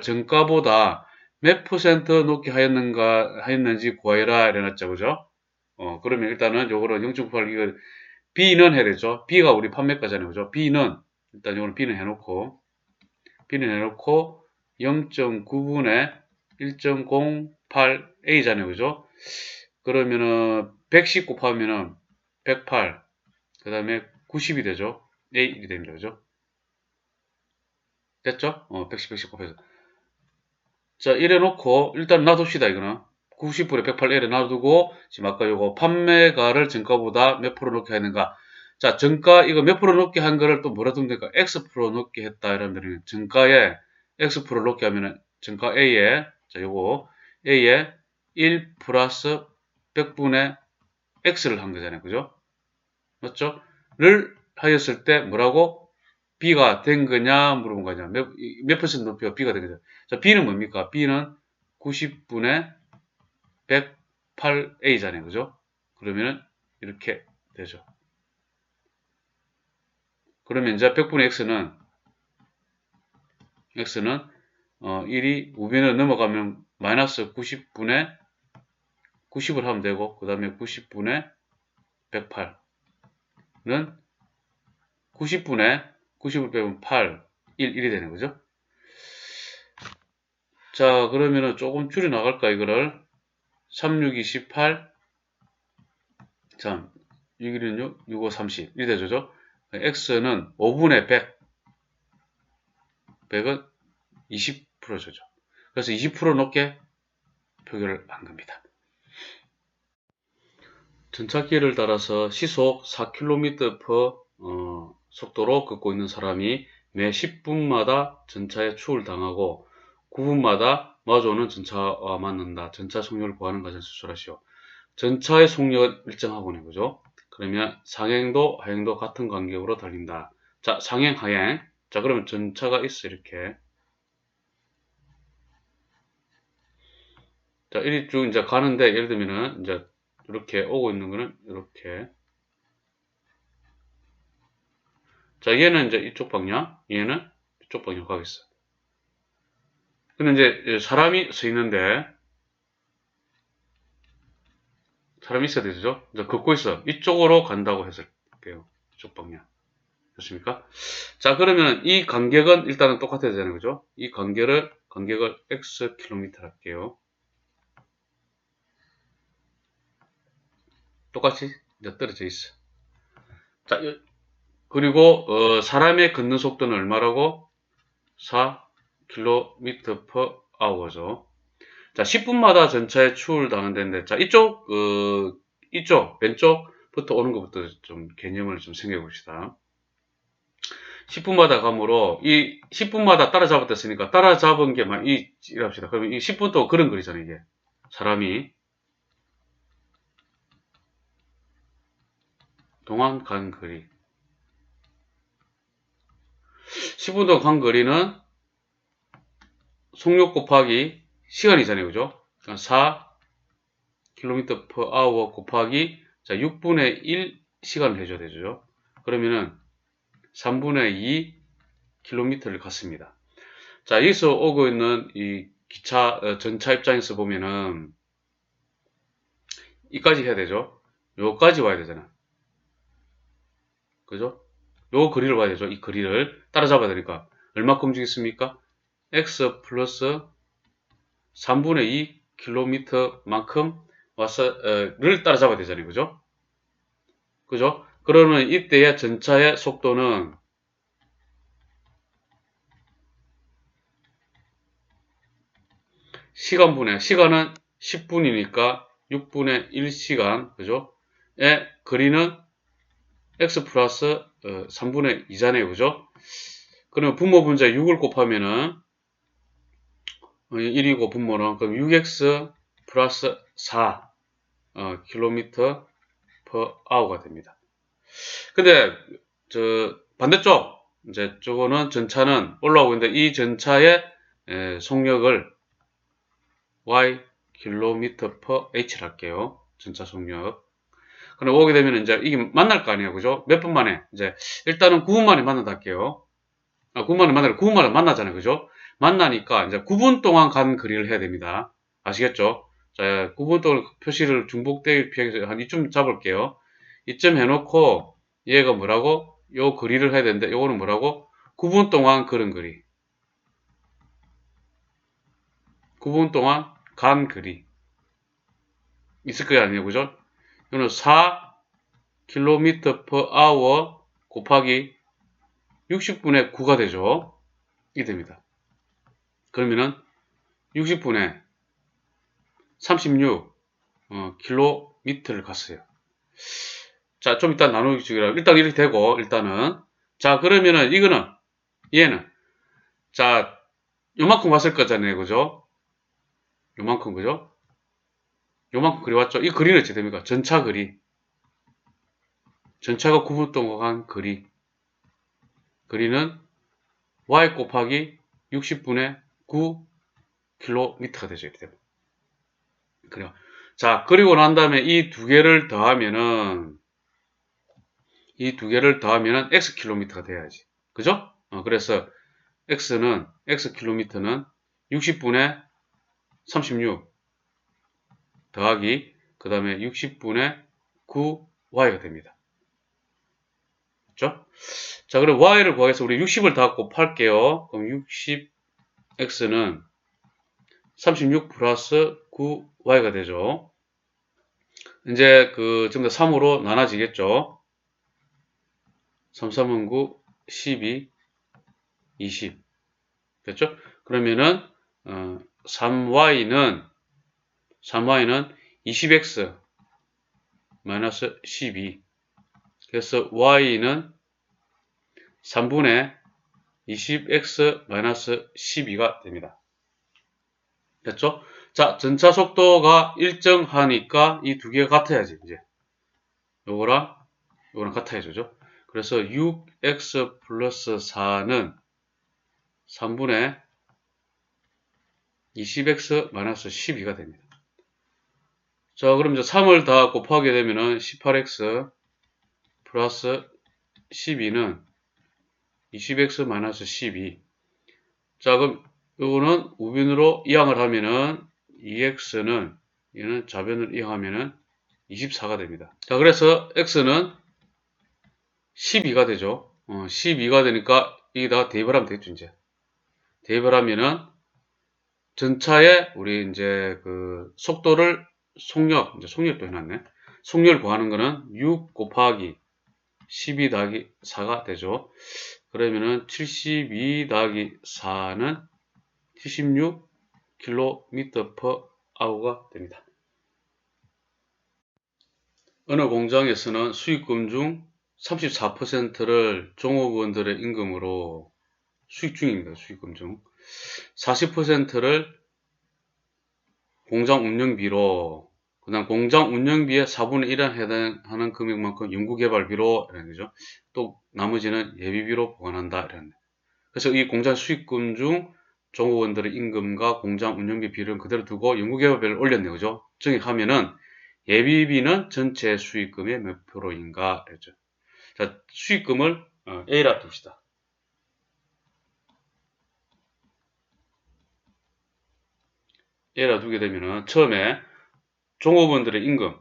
정가보다 몇 퍼센트 높게 하였는지 구하여라 이래놨죠. 그죠? 그러면 일단은 요거는 0.98 이거 B는 해야 되죠. B가 우리 판매가잖아요. 그죠? B는 일단 요거는 B는 해놓고 0.9분의 1.08A잖아요. 그죠? 그러면은 110 곱하면은 108, 그 다음에 90이 되죠. A1이 됩니다. 그죠? 됐죠? 110 곱해서. 자, 이래 놓고, 일단 놔둡시다, 이거는. 90분의 108 이래 놔두고, 지금 아까 요거 판매가를 정가보다 몇 프로 높게 하는가. 자, 정가, 이거 몇 프로 높게 한 거를 또 뭐라 두면 될까? X 프로 높게 했다, 이러면, 정가에 X 프로 높게 하면은, 정가 A에, 자, 요거, A에 1 플러스 100분의 X를 한 거잖아요. 그죠? 맞죠? 를 하였을 때 뭐라고? B가 된 거냐 물어본 거냐. 몇 퍼센트 높이가 B가 된 거냐. 자, B는 뭡니까? B는 90분의 108A잖아요. 그죠? 그러면은 이렇게 되죠. 그러면 이제 100분의 X는 1이 우변으로 넘어가면 마이너스 90분의 90을 하면 되고, 그 다음에 90분의 108는 90분의 90을 빼면 8, 1이 되는 거죠. 자, 그러면은 조금 줄여 나갈까, 이거를. 3, 6, 28. 자, 6, 1은 6, 6, 5, 30. 이렇게 되죠. X는 5분의 100. 100은 20%죠. 그래서 20% 높게 표기를 한 겁니다. 전차기를 따라서 시속 4km/h 속도로 걷고 있는 사람이 매 10분마다 전차에 추월당하고 9분마다 마주오는 전차와 만난다. 전차 속력을 구하는 과정을 수술하시오. 전차의 속력은 일정하고네. 그죠? 그러면 상행도, 하행도 같은 간격으로 달린다. 자, 상행, 하행. 자, 그러면 전차가 있어, 이렇게. 자, 이리 쭉 이제 가는데, 예를 들면은, 이제, 이렇게 오고 있는 거는, 이렇게. 자, 얘는 이제 이쪽 방향, 얘는 이쪽 방향 가겠어. 근데 이제 사람이 서 있는데, 사람이 있어야 되죠? 이제 걷고 있어. 이쪽으로 간다고 해석할게요. 이쪽 방향. 됐습니까? 자, 그러면 이 간격은 일단은 똑같아야 되잖아요. 그죠? 이 간격을 x 킬로미터 할게요. 똑같이 이제 떨어져 있어. 자, 그리고 사람의 걷는 속도는 얼마라고? 4km/h죠. 자, 10분마다 전차에 추월당한다는데, 자, 이쪽 왼쪽부터 오는 것부터 좀 개념을 좀 생각해 봅시다. 10분마다 감으로 이 10분마다 따라잡았댔으니까 따라잡은 게 이랍시다. 그러면 이 10분 동안 그런 거리잖아요. 이게 사람이 동안 간 거리. 10분 동안 간 거리는 속력 곱하기 시간이잖아요. 그죠? 그러니까 4km per hour 곱하기 자 6분의 1 시간을 해줘야 되죠. 그러면은 3분의 2 km를 갔습니다. 자, 여기서 오고 있는 이 기차, 전차 입장에서 보면은 이까지 해야 되죠. 요까지 와야 되잖아. 그죠? 요 거리를 와야 되죠. 이 거리를 따라잡아야 되니까 얼마큼 주겠습니까? x 플러스 3분의 2 km만큼 를 따라잡아야 되잖아요. 그죠? 그죠? 그러면 이때의 전차의 속도는 시간은 10분이니까 6분의 1시간, 그죠? 의 거리는 x 플러스 3분의 2잖아요. 그죠? 그러면 분모 분자 6을 곱하면은 1이고 분모는 그럼 6x 플러스 4 킬로미터 per hour가 됩니다. 근데 저 반대쪽 이제 저거는 전차는 올라오고 있는데 이 전차의 속력을 y 킬로미터 per h를 할게요. 전차 속력. 그럼 오게 되면 이제 이게 만날 거 아니에요. 그죠? 몇 분 만에 이제 일단은 9분 만에 만난다 할게요. 9분 만에 만나요. 9분 만에 만나잖아요. 그죠? 만나니까 이제 9분 동안 간 거리를 해야 됩니다. 아시겠죠? 자, 9분 동안 표시를 중복되게 피해서 한 이쯤 잡을게요. 이쯤 해놓고 얘가 뭐라고? 요 거리를 해야 되는데 요거는 뭐라고? 9분 동안 걸은 거리. 9분 동안 간 거리. 있을 거 아니에요. 그죠? 이거는 4km per hour 곱하기 60분의 9가 되죠. 이게 됩니다. 그러면은 60분의 36 킬로미터를 갔어요. 자, 좀 이따 나누기 주기라. 일단 이렇게 되고, 일단은. 자, 그러면은 이거는, 얘는. 자, 요만큼 왔을 거잖아요. 그죠? 요만큼, 그죠? 요만큼 그리 왔죠? 이 거리는 어떻게 됩니까? 전차 거리. 전차가 9분 동안 간 거리. 거리는 y 곱하기 60분의 9 킬로미터가 되죠. 이렇게 되면. 그래요. 자, 그리고 난 다음에 이 두 개를 더하면은, x 킬로미터가 돼야지. 그죠? 그래서 x 킬로미터는 60분의 36 더하기 그 다음에 60분의 9y가 됩니다. 그렇죠? 자, 그럼 y를 구하기 위해서 우리 60을 다 곱할게요. 그럼 60x는 36 플러스 9y가 되죠. 이제 그 전부 다 3으로 나눠지겠죠. 3, 3은 9, 12, 20. 됐죠? 그러면은 3y는 20x 마이너스 12. 그래서 y는 3분의 20x 마이너스 12가 됩니다. 됐죠? 자, 전차 속도가 일정하니까 이 두 개가 같아야지, 이제. 요거랑 같아야죠. 그래서 6x 플러스 4는 3분의 20x 마이너스 12가 됩니다. 자, 그럼 이제 3을 다 곱하게 되면은 18x 플러스 12는 20x 마이너스 12. 자, 그럼 요거는 우변으로 이항을 하면은 2x는 얘는 좌변을 이항하면은 24가 됩니다. 자, 그래서 x는 12가 되죠. 12가 되니까 여기다가 대입을 하면 되겠죠, 이제. 대입을 하면은 전차의 우리 이제 그 속도를 이제 속력도 해놨네. 속력을 구하는 거는 6 곱하기 12 더하기 4가 되죠. 그러면은 72 더하기 4는 76km per hour가 됩니다. 어느 공장에서는 수익금 중 34%를 종업원들의 임금으로 수익 중입니다. 수익금 중 40%를 공장 운영비로, 그 다음 공장 운영비의 4분의 1에 해당하는 금액만큼 연구개발비로 이런 거죠. 또 나머지는 예비비로 보관한다 이런. 그래서 이 공장 수익금 중 종업원들의 임금과 공장 운영비 비율은 그대로 두고 연구개발비를 올렸네요. 그죠? 정액하면은 예비비는 전체 수익금의 몇 프로인가 그랬죠. 자, 수익금을 A라 둡시다. A라 두게 되면은 처음에 종업원들의 임금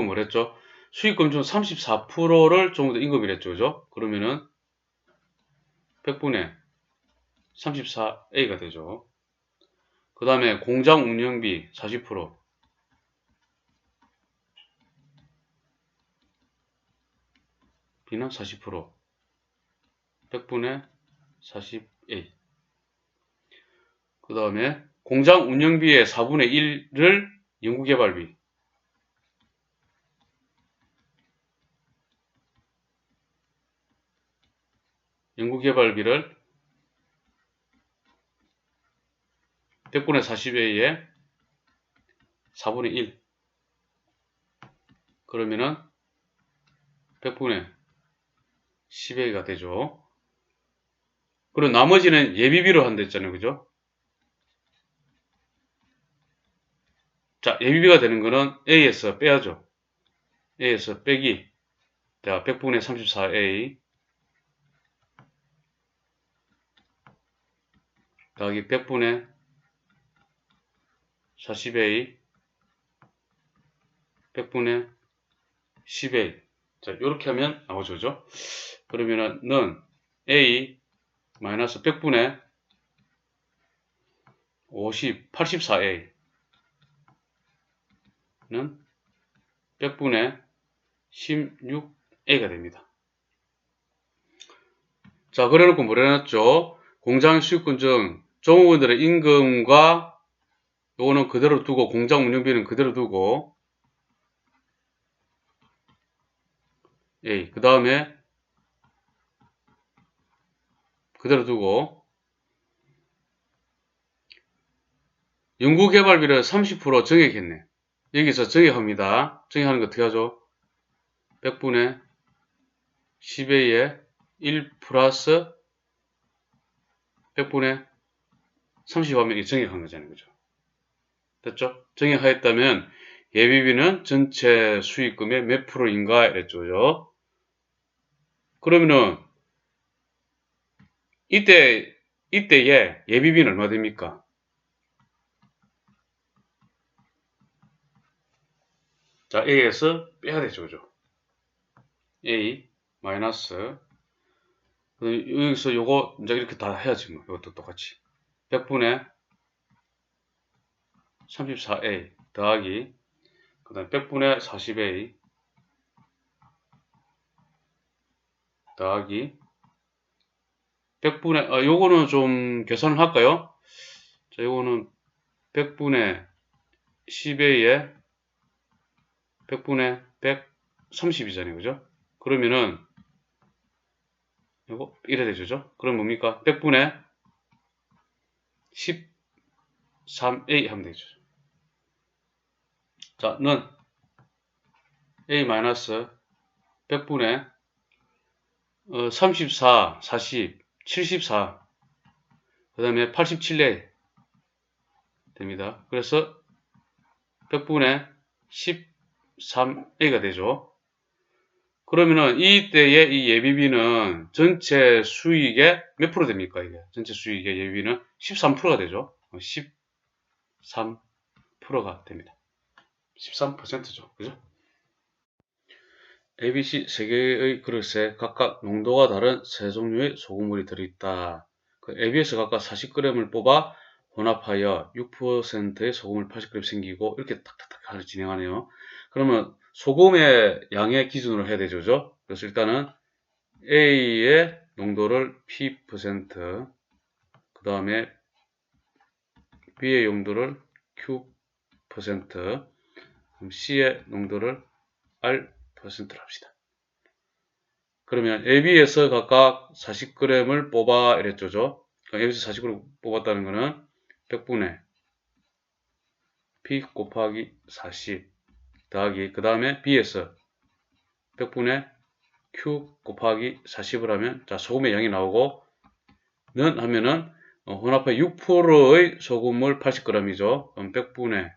뭐랬죠? 수익금 중 34%를 종업원들 임금이랬죠. 그죠? 그러면은 100분의 34A가 되죠. 그 다음에 공장 운영비 40%, B는 40%, 100분의 40A. 그 다음에 공장 운영비의 4분의 1을 연구개발비, 연구개발비를 100분의 40A에 4분의 1. 그러면은 100분의 10A가 되죠. 그리고 나머지는 예비비로 한다 했잖아요. 그죠? 자, 예비비가 되는 거는 A에서 빼야죠. A에서 빼기. 자, 100분의 34A 더하기 100분의 40A 100분의 10A. 자, 이렇게 하면 나오죠. 그죠? 그러면은 는 A 마이너스 100분의 50, 84A 는 100분의 16A가 됩니다. 자, 그래 놓고 뭘 해놨죠? 공장 수익금 중 종업원들의 임금과 요거는 그대로 두고 공장 운영비는 그대로 두고 A 그 다음에 그대로 두고 연구개발비를 30% 정액했네. 여기서 정액합니다. 정액하는 거 어떻게 하죠? 100분의 10A에 1 플러스 100분의 30하면 이 정액한 거잖아요. 그죠? 됐죠? 정액하였다면 예비비는 전체 수익금의 몇 프로인가 이랬죠. 그죠? 그러면은 이때의 예비비는 얼마 됩니까? 자, A에서 빼야 되죠. 그죠? A 마이너스 여기서 요거 이제 이렇게 다 해야지 뭐. 이것도 똑같이 100분의 34A 더하기 그 다음에 100분의 40A 더하기 100분의 요거는 좀 계산을 할까요? 자, 요거는 100분의 10A에 100분의 130이잖아요. 그죠? 그러면은 요거 이래 되죠. 그럼 뭡니까? 100분의 13A 하면 되죠. 자, 는 A 마이너스 100분의 34, 40, 74, 그 다음에 87A 됩니다. 그래서 100분의 13A가 되죠. 그러면은 이때의 이 예비비는 전체 수익의 몇 프로 됩니까? 이게 전체 수익의 예비비는 13%가 되죠. 13%가 됩니다. 13%죠. 그죠? ABC 3개의 그릇에 각각 농도가 다른 3종류의 소금물이 들어있다. 그 AB에서 각각 40g을 뽑아 혼합하여 6%의 소금을 80g 생기고 이렇게 탁탁탁 진행하네요. 그러면 소금의 양의 기준으로 해야 되죠. 그죠? 그래서 일단은 A의 농도를 P%, 그 다음에 B의 농도를 Q%, C의 농도를 R%로 합시다. 그러면 AB에서 각각 40g을 뽑아 이랬죠. 그러니까 AB에서 40g 뽑았다는 거는 100분의 P 곱하기 40 더하기 그 다음에 B에서 100분의 Q 곱하기 40을 하면 자 소금의 양이 나오고 는 하면은 혼합해 6%의 소금물 80g이죠. 그럼 100분의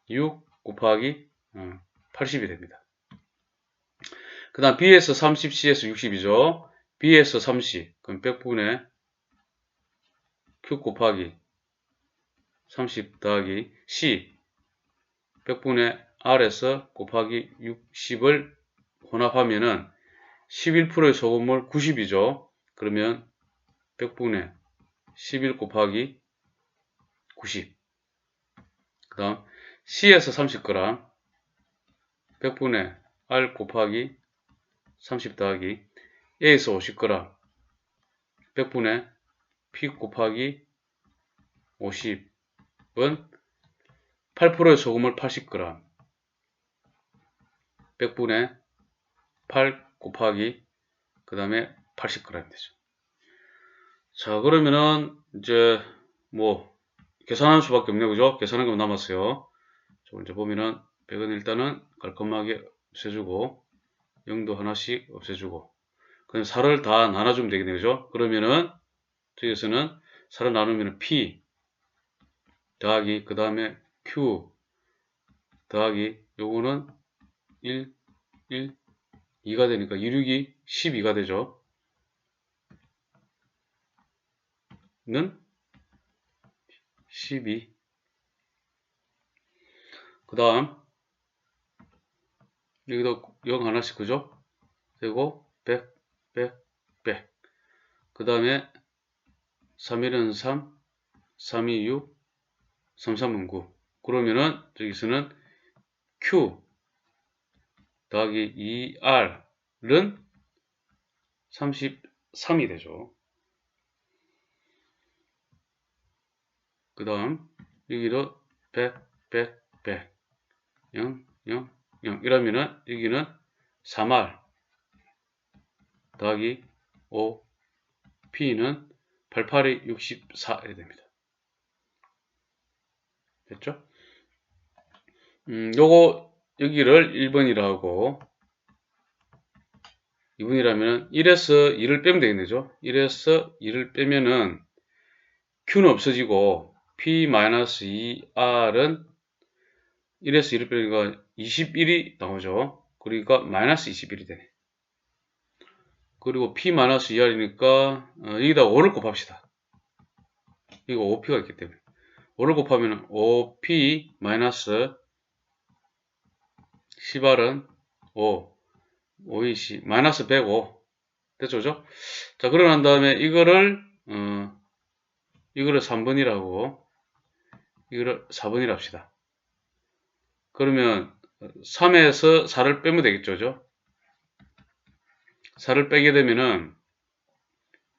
6 곱하기 80이 됩니다. 그 다음 B에서 30, C에서 60이죠. B에서 30, 그럼 100분의 Q 곱하기 30 더하기 C 100분의 R에서 곱하기 60을 혼합하면은 11%의 소금물 90이죠. 그러면 100분의 11 곱하기 90. 그 다음 C에서 30g 100분의 R 곱하기 30 더하기 A에서 50g 100분의 P 곱하기 50은 8%의 소금을 80g 100분의 8 곱하기 그 다음에 80g 되죠. 자 그러면은 이제 뭐 계산할 수밖에 없네요. 그죠? 계산한 거 남았어요. 자, 이제 보면은 100은 일단은 깔끔하게 없애주고 0도 하나씩 없애주고 그럼 4를 다 나눠주면 되겠네요. 그죠? 그러면은 저기서는 4를 나누면 P 더하기 그 다음에 Q 더하기 요거는 1, 1, 2가 되니까 1, 6이 12가 되죠. 는 12. 그 다음 여기도 0 하나씩 그죠? 그리고 100, 100, 100. 그 다음에 3일은 3, 3이 6, 3, 3은 9. 그러면은 저기서는 Q 더하기 2R은 33이 되죠. 그 다음 여기도 100, 100, 100, 0, 0, 0 이러면은 여기는 3R 더하기 5 P는 88이 64 이렇게 됩니다. 됐죠? 요거 여기를 1번이라 하고 2번이라면 1에서 2를 빼면 되겠네요. 1에서 2를 빼면은 Q는 없어지고 P-2R은 1에서 2를 빼니까 21이 나오죠. 그러니까 마이너스 21이 되네. 그리고 P-2R이니까 여기다 5를 곱합시다. 이거 5P가 있기 때문에 5를 곱하면 5P 마이너스 10R은 5 520 마이너스 105 됐죠? 그죠? 자 그러고 난 다음에 이거를 3번이라고 이거를 4번이라 합시다. 그러면 3에서 4를 빼면 되겠죠? 그죠? 4를 빼게 되면은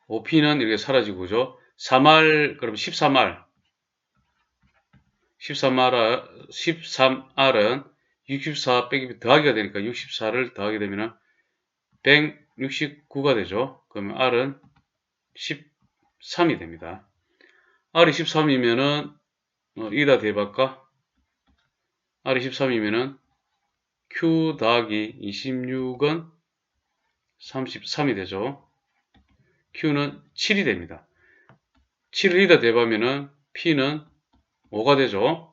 5P는 이렇게 사라지고 그죠? 3R 그럼 13R 13R은 64 빼기 더하기가 되니까 64를 더하게 되면은 169가 되죠. 그러면 R은 13이 됩니다. R이 13이면은 이다 대박까 R이 13이면은 Q 더하기 26은 33이 되죠. Q는 7이 됩니다. 7을 이다 대박하면은 P는 5가 되죠.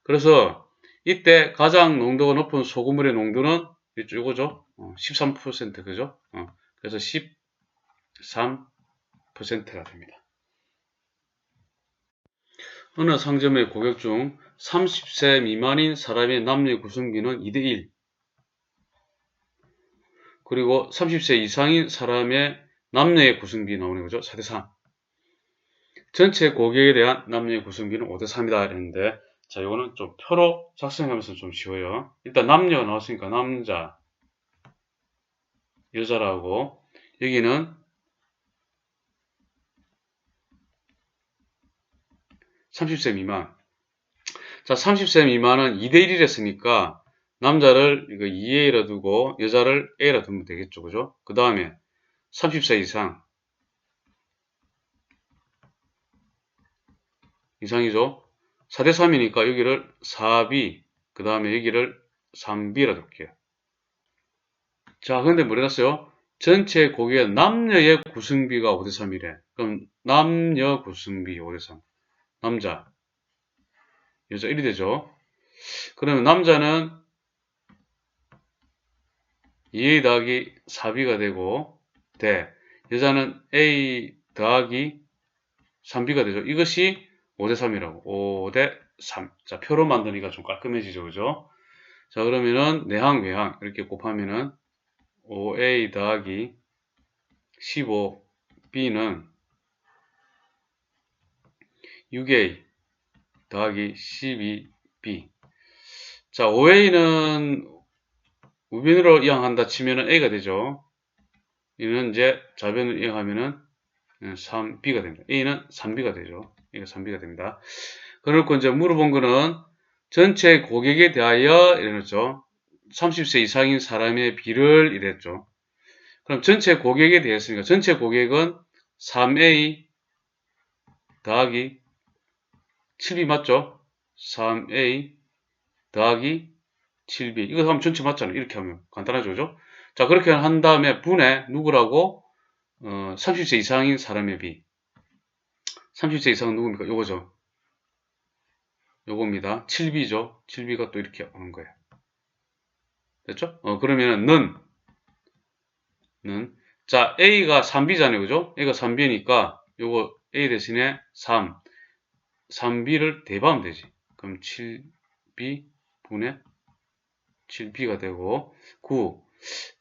그래서 이때 가장 농도가 높은 소금물의 농도는 이거죠. 13% 그죠? 그래서 13%가 됩니다. 어느 상점의 고객 중 30세 미만인 사람의 남녀 구성비는 2대1 그리고 30세 이상인 사람의 남녀의 구성비 나오는 거죠. 4대3 전체 고객에 대한 남녀의 구성비는 5대3이다 이랬는데 자 이거는 좀 표로 작성하면서 좀 쉬워요. 일단 남녀 나왔으니까 남자 여자라고 여기는 30세 미만 자 30세 미만은 2대1이라 했으니까 남자를 이거 2A라 두고 여자를 A라 두면 되겠죠. 그죠? 그 다음에 30세 이상이죠. 4대 3이니까 여기를 4b, 그 다음에 여기를 3b라 둘게요. 자, 근데 뭐랬어요? 전체 고객의 남녀의 구성비가 5대 3이래. 그럼 남녀 구성비 5대 3. 남자, 여자 1이 되죠. 그러면 남자는 2a 더하기 4b가 되고, 여자는 a 더하기 3b가 되죠. 이것이 5대 3이라고. 5대 3. 자, 표로 만드니까 좀 깔끔해지죠. 그죠? 자, 그러면은 내항, 외항 이렇게 곱하면은 5a 더하기 15b는 6a 더하기 12b. 자, 5a는 우변으로 이항한다 치면은 a가 되죠. 이는 이제 좌변으로 이항하면은 3b가 됩니다. a는 3b가 되죠. 이거 3b가 됩니다. 그렇고 이제 물어본 거는 전체 고객에 대하여 이랬죠. 30세 이상인 사람의 비를 이랬죠. 그럼 전체 고객에 대했으니까 전체 고객은 3a 더하기 7b 맞죠? 3a 더하기 7b. 이거 하면 전체 맞잖아요. 이렇게 하면 간단하죠. 그죠? 자, 그렇게 한 다음에 분해 누구라고? 30세 이상인 사람의 비. 30세 이상은 누굽니까? 요거죠. 요겁니다. 7b죠. 7b가 또 이렇게 오는 거예요. 됐죠? 그러면은 는 자, a가 3b잖아요. 그죠? a가 3b니까 요거 a 대신에 3b를 대입하면 되지. 그럼 7b 분의 7b가 되고 9.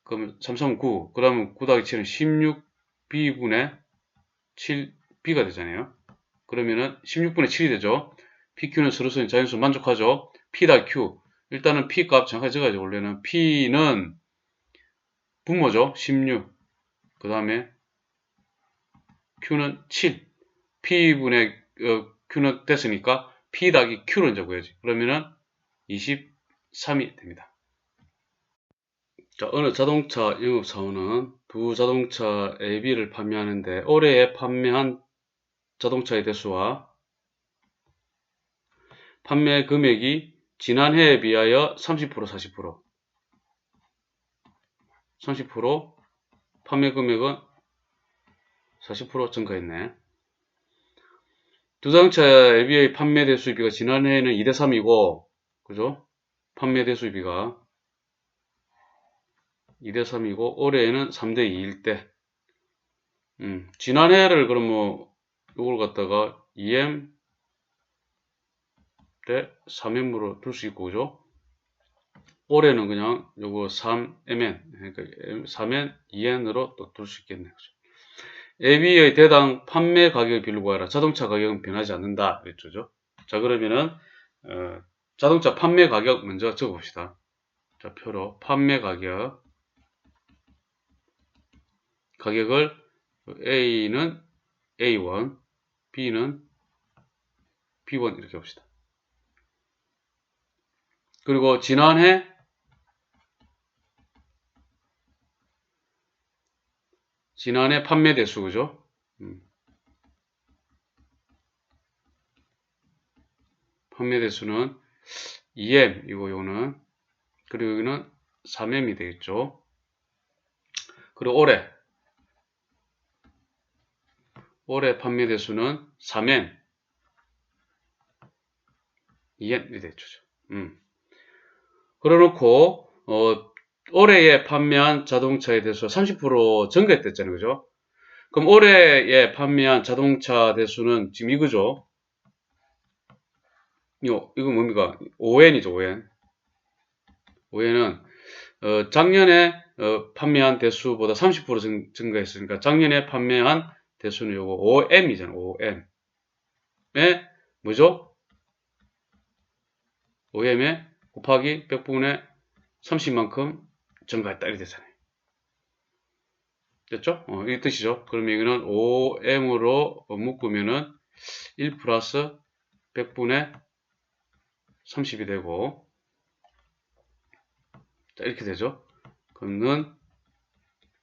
그럼 3, 3, 9. 그러면 9 더하기 7은 16b분의 7b가 되잖아요. 그러면은 16분의 7이 되죠. pq는 서로서로 자연수 만족하죠. p 더하기 q. 일단은 p 값 정확하게 적어야죠. 원래는 p는 분모죠. 16. 그 다음에 q는 7. p분의 q는 됐으니까 p 더하기 q를 적어야지. 그러면은 23이 됩니다. 자, 어느 자동차 영업사원은 두 자동차 AB를 판매하는데 올해에 판매한 자동차의 대수와 판매 금액이 지난해에 비하여 30%, 40%, 30% 판매 금액은 40% 증가했네. 두 자동차 AB의 판매 대수비가 지난해에는 2대 3이고, 그죠? 판매 대수비가 2대 3이고, 올해에는 3대 2일 때, 지난해를 그럼 뭐, 이걸 갖다가 2M 대 3M으로 둘 수 있고, 그죠? 올해는 그냥 요거 3MN, 그러니까 3N, 2N으로 또 둘 수 있겠네. 그죠? AB의 대당 판매 가격을 비율 구하라. 자동차 가격은 변하지 않는다. 그랬죠. 자, 그러면은, 자동차 판매 가격 먼저 적어봅시다. 자, 표로 판매 가격을 A는 A1, B는 B1 이렇게 봅시다. 그리고 지난해 판매 대수, 그죠? 판매 대수는 2M, 요거는. 그리고 여기는 3M이 되겠죠. 그리고 올해 판매 대수는 3M, 2M이 되죠. 그래놓고, 올해에 판매한 자동차에 대해서 30% 증가했댔잖아요. 그죠? 그럼 올해에 판매한 자동차 대수는 지금 이거죠. 이거 뭡니까? 5N이죠, 5N. 5N은, 작년에, 판매한 대수보다 30% 증가했으니까 작년에 판매한 대수는 요거 5M이잖아요, 5M. 뭐죠? 5M에 곱하기 100분의 30만큼 증가했다. 이렇게 되잖아요. 됐죠? 이 뜻이죠. 그러면 이거는 5M으로 묶으면은 1 플러스 100분의 30이 되고, 자, 이렇게 되죠. 그러면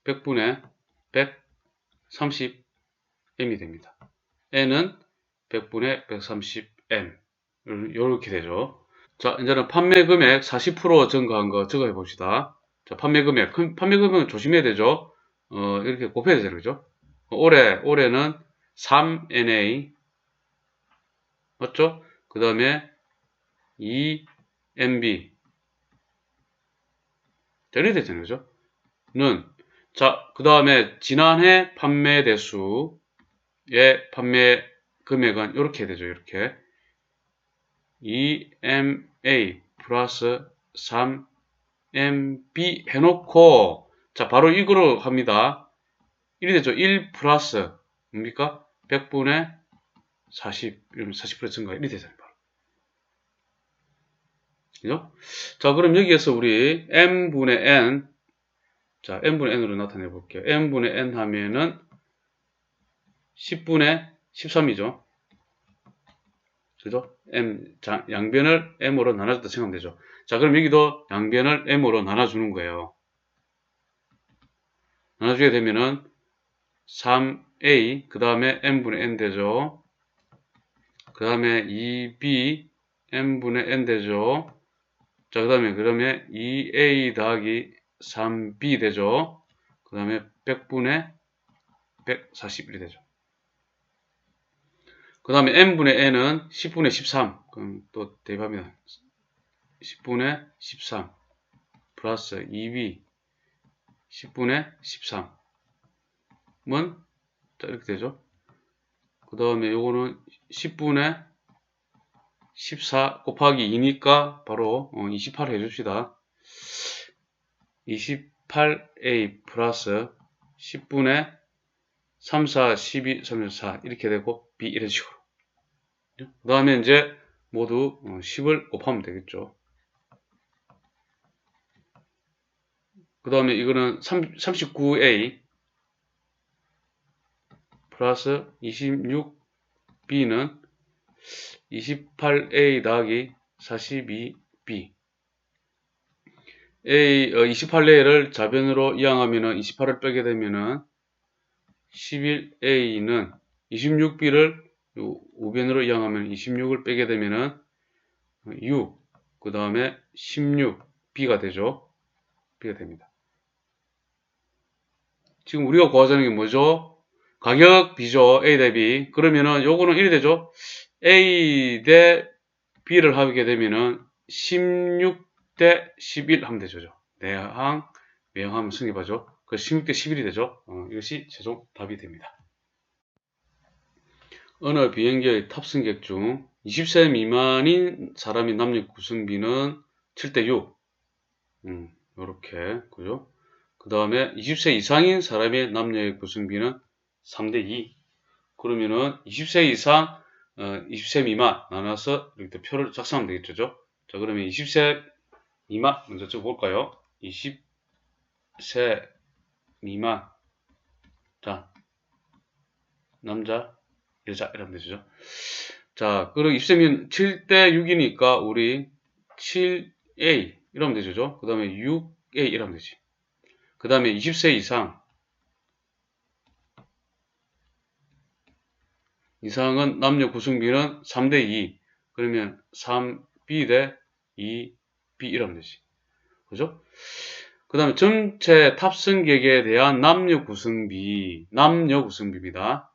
100분의 130m이 됩니다. n은 100분의 130m. 요렇게 되죠. 자, 이제는 판매 금액 40% 증가한 거 적어 봅시다. 자, 판매 금액. 판매 금액은 조심해야 되죠. 이렇게 곱해야 되죠. 그죠? 올해는 3NA. 맞죠? 그 다음에 2MB. 자, 이렇게 되잖아요. 그죠? 자, 그 다음에 지난해 판매 대수의 판매 금액은 이렇게 되죠. 이렇게. 2MA 플러스 3MB 해놓고, 자, 바로 이거로 합니다. 1이 되죠. 1 플러스, 뭡니까? 100분의 40, 이러면 40% 증가, 1이 되잖아요. 바로. 그죠? 자, 그럼 여기에서 우리 M분의 N, 자, N분의 N으로 나타내 볼게요. N분의 N 하면은 10분의 13이죠. 그죠? 양변을 M으로 나눠줬다 생각하면 되죠. 자, 그럼 여기도 양변을 M으로 나눠주는 거예요. 나눠주게 되면은 3A, 그 다음에 N분의 N 되죠. 그 다음에 2B, N분의 N 되죠. 자, 그 다음에 그러면 2A 더하기 3B 되죠. 그 다음에 100분의 141이 되죠. 그 다음에 N분의 N은 10분의 13. 그럼 또 대입합니다. 10분의 13 플러스 2B 10분의 13은 이렇게 되죠. 그 다음에 요거는 10분의 14 곱하기 2니까 바로 28 해줍시다. 28A 플러스 10분의 3, 4, 12, 3, 4 이렇게 되고 B 이런 식으로. 그 다음에 이제 모두 10을 곱하면 되겠죠. 그 다음에 이거는 39A 플러스 26B는 28A 더하기 42B. 28A를 좌변으로 이항하면은 28을 빼게 되면은 11A는 26B를 우변으로 이항하면 26을 빼게 되면은 6, 그 다음에 16B가 되죠. B가 됩니다. 지금 우리가 구하자는 게 뭐죠? 가격 B죠. A 대 B. 그러면은 요거는 이렇게 되죠. A 대 B를 하게 되면은 16 대 11 하면 되죠. 내항, 외항하면 승립하죠. 그 16 대 11이 되죠. 이것이 최종 답이 됩니다. 어느 비행기의 탑승객 중 20세 미만인 사람이 남녀 구성비는 7대 6. 요렇게, 그죠? 그 다음에 20세 이상인 사람의 남녀의 구성비는 3대 2. 그러면은 20세 이상, 20세 미만 나눠서 이렇게 표를 작성하면 되겠죠? 자, 그러면 20세 미만 먼저 적어볼까요? 20세 미만. 자, 남자, 여자 이러면 되죠. 자, 그리고 20세 미만 7대 6이니까 우리 7A 이러면 되죠. 그 다음에 6A 이러면 되지. 그 다음에 20세 이상은 남녀 구성비는 3대 2. 그러면 3B 대 2B 이러면 되지. 그죠? 그 다음에 전체 탑승객에 대한 남녀 구성비입니다.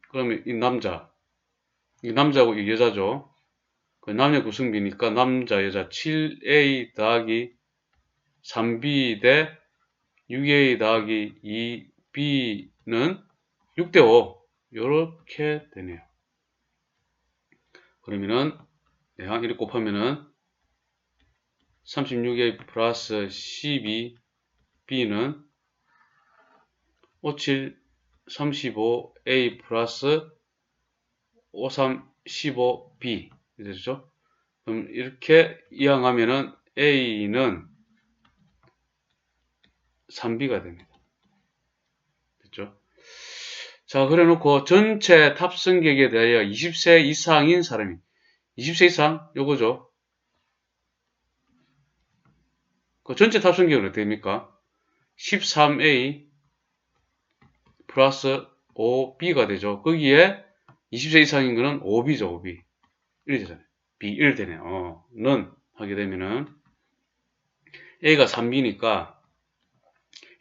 그러면 이 남자고 이 여자죠. 그 남녀 구성비니까 남자, 여자 7A 더하기 3B 대 6A 더하기 2B는 6대 5. 요렇게 되네요. 그러면은, 내항 이렇게 곱하면은 36A 플러스 12B는 57 35A 플러스 53 15B 되죠? 그럼 이렇게 이항하면은 A는 3B가 됩니다. 됐죠? 자, 그래 놓고 전체 탑승객에 대하여 20세 이상인 사람이 20세 이상 요거죠. 그 전체 탑승객은 어떻게 됩니까? 13A 플러스 5B가 되죠. 거기에 20세 이상인 거는 5B죠, 5B. 1 되잖아요. B 1 되네요. 는 하게 되면은 A가 3B니까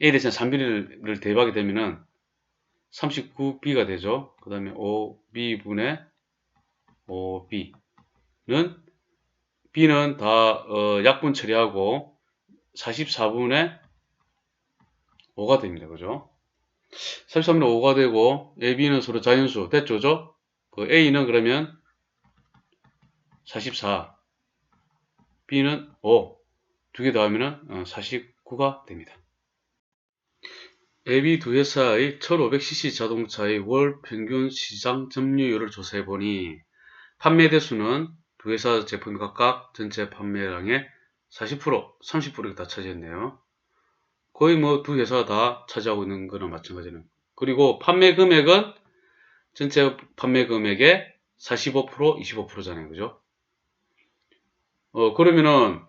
A 대신 3B를 대입하게 되면은 39B가 되죠. 그 다음에 5B분의 5B는 B는 다 약분 처리하고 44분의 5가 됩니다. 그죠? 33분의 5가 되고 A, B는 서로 자연수 됐죠? 그죠? 그 A는 그러면 44, B는 5, 두 개 더하면은 49가 됩니다. A, B 두 회사의 1500cc 자동차의 월 평균 시장 점유율을 조사해보니 판매 대수는 두 회사 제품 각각 전체 판매량의 40%, 30%가 다 차지했네요. 거의 뭐 두 회사 다 차지하고 있는 거나 마찬가지네요. 그리고 판매 금액은 전체 판매 금액의 45%, 25%잖아요. 그죠? 그러면은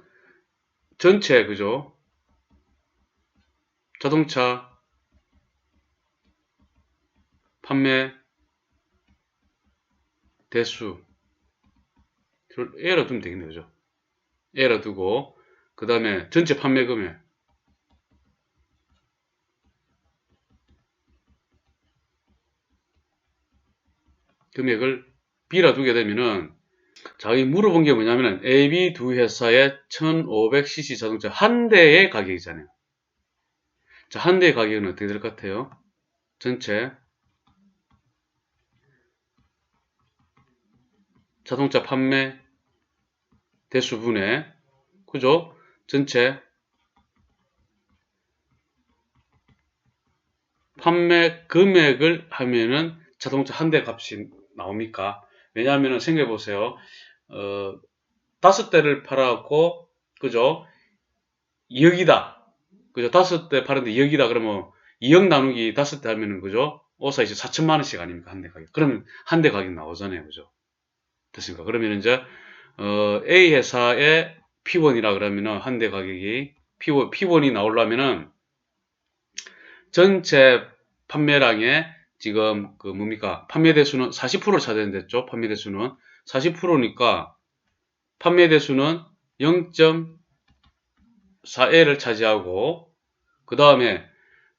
전체 그죠? 자동차 판매 대수 A라 두면 되겠네요. 그죠? A라 두고 그 다음에 전체 판매 금액을 B라 두게 되면은 자, 이 물어본 게 뭐냐면은 A, B 두 회사의 1500cc 자동차 한 대의 가격이잖아요. 자, 한 대의 가격은 어떻게 될 것 같아요? 전체 자동차 판매 대수분의 그죠? 전체 판매 금액을 하면은 자동차 한 대 값이 나옵니까? 왜냐하면 생각해 보세요. 5대를 팔아갖고 그죠? 2억이다. 그죠? 5대 팔았는데 2억이다. 그러면 2억 나누기 5대 하면은 그죠? 오사 이제 4천만 원씩 아닙니까? 한 대 가격. 그러면 한 대 가격 나오잖아요. 그죠? 됐습니까? 그러면 이제 A 회사의 P1이라 그러면은 한 대 가격이 P1이 나오려면은 전체 판매량의 지금 그 뭡니까? 판매 대수는 40%를 차지했죠. 판매 대수는 40%니까 판매 대수는 0.4A를 차지하고 그 다음에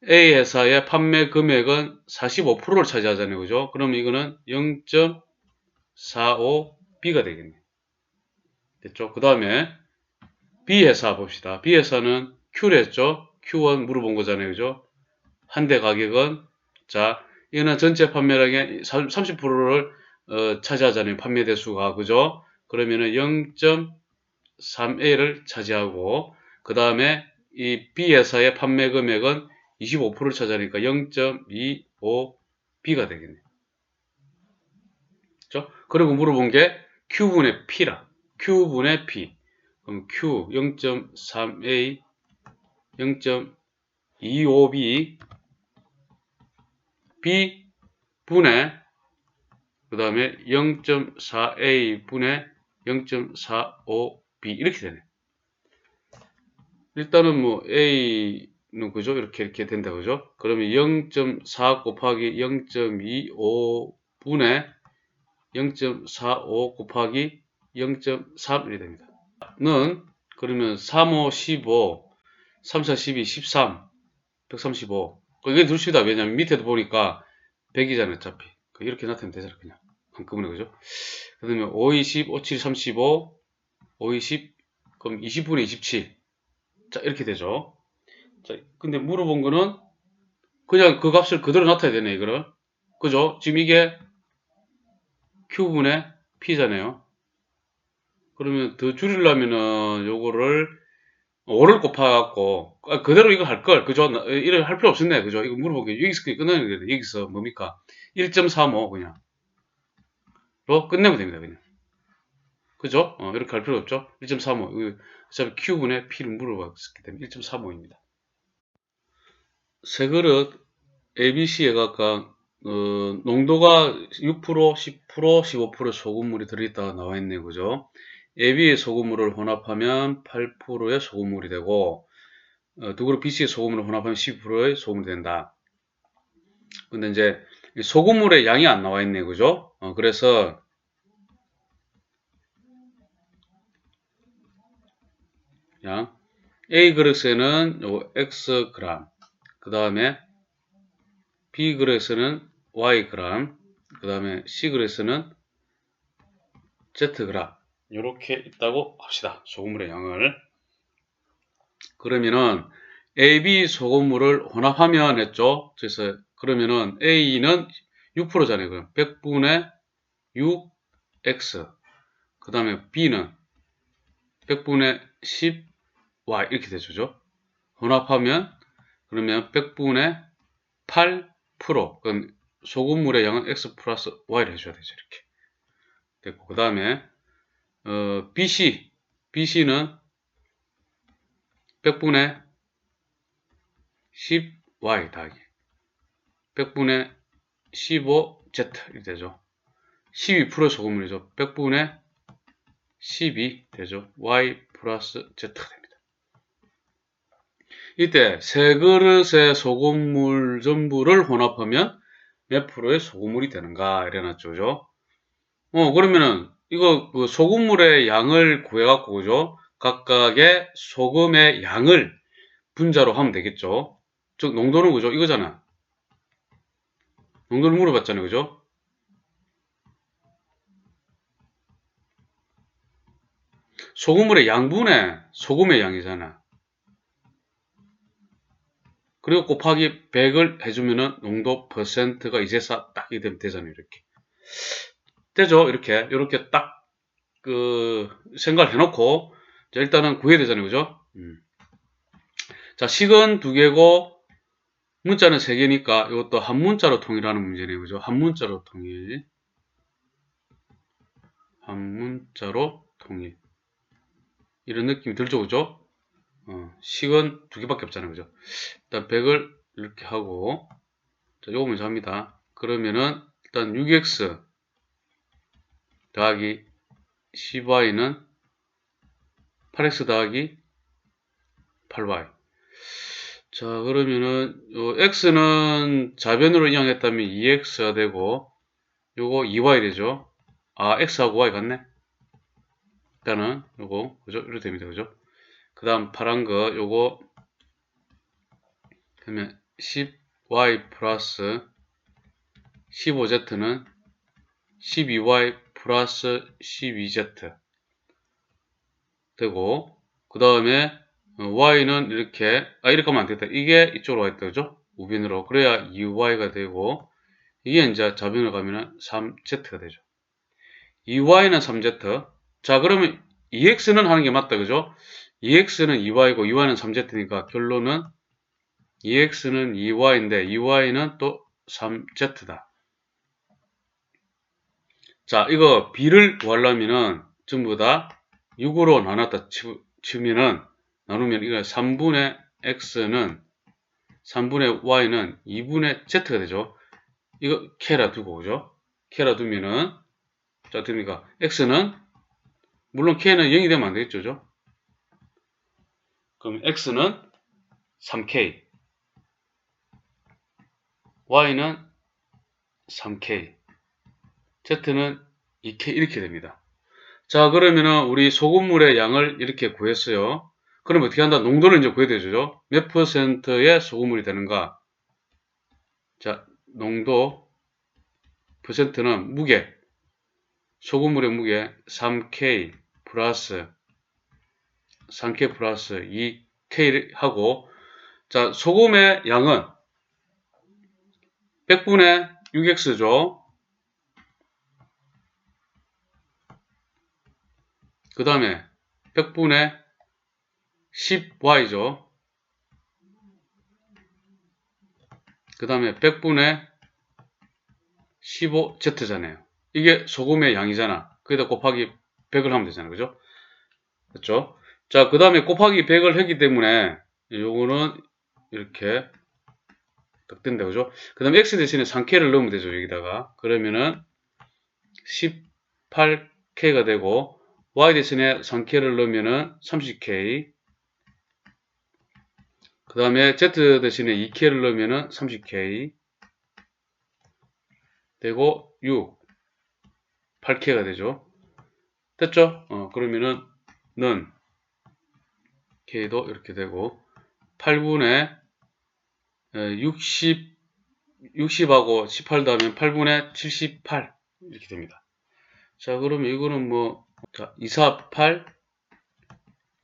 A 회사의 판매 금액은 45%를 차지하잖아요. 그죠? 그럼 이거는 0.45B가 되겠네요. 됐죠? 그 다음에 B 회사 봅시다. B 회사는 Q를 했죠? Q1 물어본 거잖아요. 그죠? 한 대 가격은 자 이거는 전체 판매량의 30%를 차지하잖아요. 판매 대수가 그죠? 그러면은 0.3A를 차지하고 그 다음에 이 B 회사의 판매 금액은 25%를 차지하니까 0.25B가 되겠네요. 그죠? 그리고 물어본 게 Q분의 P라. Q분의 P. 그럼 Q 0.3A 0.25B B분의 그 다음에 0.4A분의 0.45B 이렇게 되네. 일단은 뭐 A는 그죠? 이렇게 된다 그죠? 그러면 0.4 곱하기 0.25분의 0.45 곱하기 0.3 이렇게 됩니다. 는 그러면 3, 5, 15, 3, 4, 12, 13, 135 이게 둘씩이다. 왜냐면 밑에도 보니까 100이잖아요. 어차피 이렇게 나타내면 되잖아. 그냥 한꺼번에 그죠? 그 다음에 5, 20, 5, 7, 35, 5, 20, 그럼 20분의 27. 자, 이렇게 되죠. 자, 근데 물어본 거는 그냥 그 값을 그대로 나타내야 되네, 이거를. 그죠? 지금 이게 Q분의 P잖아요. 그러면 더 줄이려면은 요거를 5를 곱해갖고, 그대로 이거 할 걸. 그죠? 이래 할 필요 없었네. 그죠? 이거 물어보기. 여기서 그냥 끝나는 거예요. 여기서 뭡니까? 1.35 그냥. 로 끝내면 됩니다, 그냥. 그죠? 이렇게 할 필요 없죠? 1.35. 어차피 Q분의 P를 물어봤기 때문에 1.35입니다. 세 그릇 ABC에 각각 농도가 6%, 10%, 15% 소금물이 들어있다 나와 있네요. 그죠? AB의 소금물을 혼합하면 8%의 소금물이 되고 두 그릇 BC의 소금물을 혼합하면 12%의 소금물이 된다. 근데 이제 소금물의 양이 안 나와 있네요. 그죠? 그래서 양. A 그릇에는 요 X 그램, 그 다음에 B 그릇에는 Y 그램, 그 다음에 C 그릇에는 Z 그램. 이렇게 있다고 합시다. 소금물의 양을. 그러면은 A, B 소금물을 혼합하면 했죠. 그래서 그러면은 A는 6%잖아요. 그럼 100분의 6X. 그 다음에 B는 100분의 10Y 이렇게 되죠. 혼합하면 그러면 100분의 8%. 그럼 소금물의 양은 X 플러스 Y를 해줘야 되죠. 이렇게 됐고 그 다음에 BC는 100분의 10Y 더하기 100분의 15Z 이렇게 되죠. 12% 소금물이죠. 100분의 12 되죠. Y 플러스 Z가 됩니다. 이때 세 그릇의 소금물 전부를 혼합하면 몇 프로의 소금물이 되는가 이래놨죠. 그죠? 그러면은 이거 그 소금물의 양을 구해갖고 그죠? 각각의 소금의 양을 분자로 하면 되겠죠. 즉 농도는 그죠? 이거잖아. 농도를 물어봤잖아요. 그죠? 소금물의 양분의 소금의 양이잖아. 그리고 곱하기 100을 해주면은 농도 퍼센트가 이제서 딱 이되면 되잖아요. 이렇게. 되죠? 이렇게 딱, 생각을 해놓고, 자, 일단은 구해야 되잖아요. 그죠? 자, 식은 2개고, 문자는 3개니까 이것도 한 문자로 통일하는 문제네요. 그죠? 한 문자로 통일. 한 문자로 통일. 이런 느낌이 들죠? 그죠? 식은 2개밖에 없잖아요. 그죠? 일단 100을 이렇게 하고, 자, 요거 먼저 합니다. 그러면은, 일단 6x 더하기 10y는 8x 더하기 8y. 자, 그러면은, x는 좌변으로 이항했다면 2x가 되고, 요거 2y 되죠? 아, x하고 y 같네? 일단은, 요거, 그죠? 이렇게 됩니다. 그죠? 그 다음, 파란 거, 요거, 그러면 10y 플러스 15z는 12y 플러스 12z 되고, 그 다음에, y는 이렇게 하면 안 되겠다. 이게 이쪽으로 와 있다. 그죠? 우변으로. 그래야 2y가 되고, 이게 이제 좌변으로 가면은 3z가 되죠. 2y는 3z. 자, 그러면 2x는 하는 게 맞다. 그죠? 2x는 2y고 2y는 3z니까 결론은 2x는 2y인데 2y는 또 3z다. 자, 이거 b를 구하려면은 전부 다 6으로 나눴다 치면은 나누면 이거 3분의 x는 3분의 y는 2분의 z가 되죠. 이거 k라 두고 그죠? k라 두면은 자, 됩니까? x는 물론 k는 0이 되면 안 되겠죠. 그죠? 그럼 x는 3k, y는 3k, z는 2k 이렇게 됩니다. 자, 그러면은 우리 소금물의 양을 이렇게 구했어요. 그럼 어떻게 한다? 농도를 이제 구해야 되죠. 몇 퍼센트의 소금물이 되는가? 자, 농도 퍼센트는 무게, 소금물의 무게 3K 플러스 3K 플러스 2K 하고, 자, 소금의 양은 100분의 6X죠. 그 다음에 100분의 10Y죠. 그 다음에 100분의 15Z잖아요. 이게 소금의 양이잖아. 거기다 곱하기 100을 하면 되잖아요. 그죠? 그렇죠? 자, 그 다음에 곱하기 100을 했기 때문에 요거는 이렇게 딱 된다. 그죠? 그 다음에 x 대신에 3k를 넣으면 되죠. 여기다가. 그러면은 18k가 되고 y 대신에 3k를 넣으면은 30k. 그 다음에 z 대신에 2k를 넣으면은 30k 되고 6, 8k가 되죠. 됐죠? 그러면은 는 K도 이렇게 되고 8분의 60하고 18 더하면 8분의 78 이렇게 됩니다. 자, 그러면 이거는 뭐, 자, 2, 4, 8,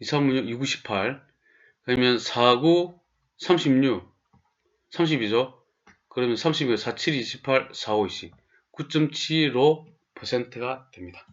2, 3, 6, 2, 9, 18. 그러면 4, 9, 36, 30이죠? 그러면 32, 4, 7, 28, 4, 5, 20. 9.75%가 됩니다.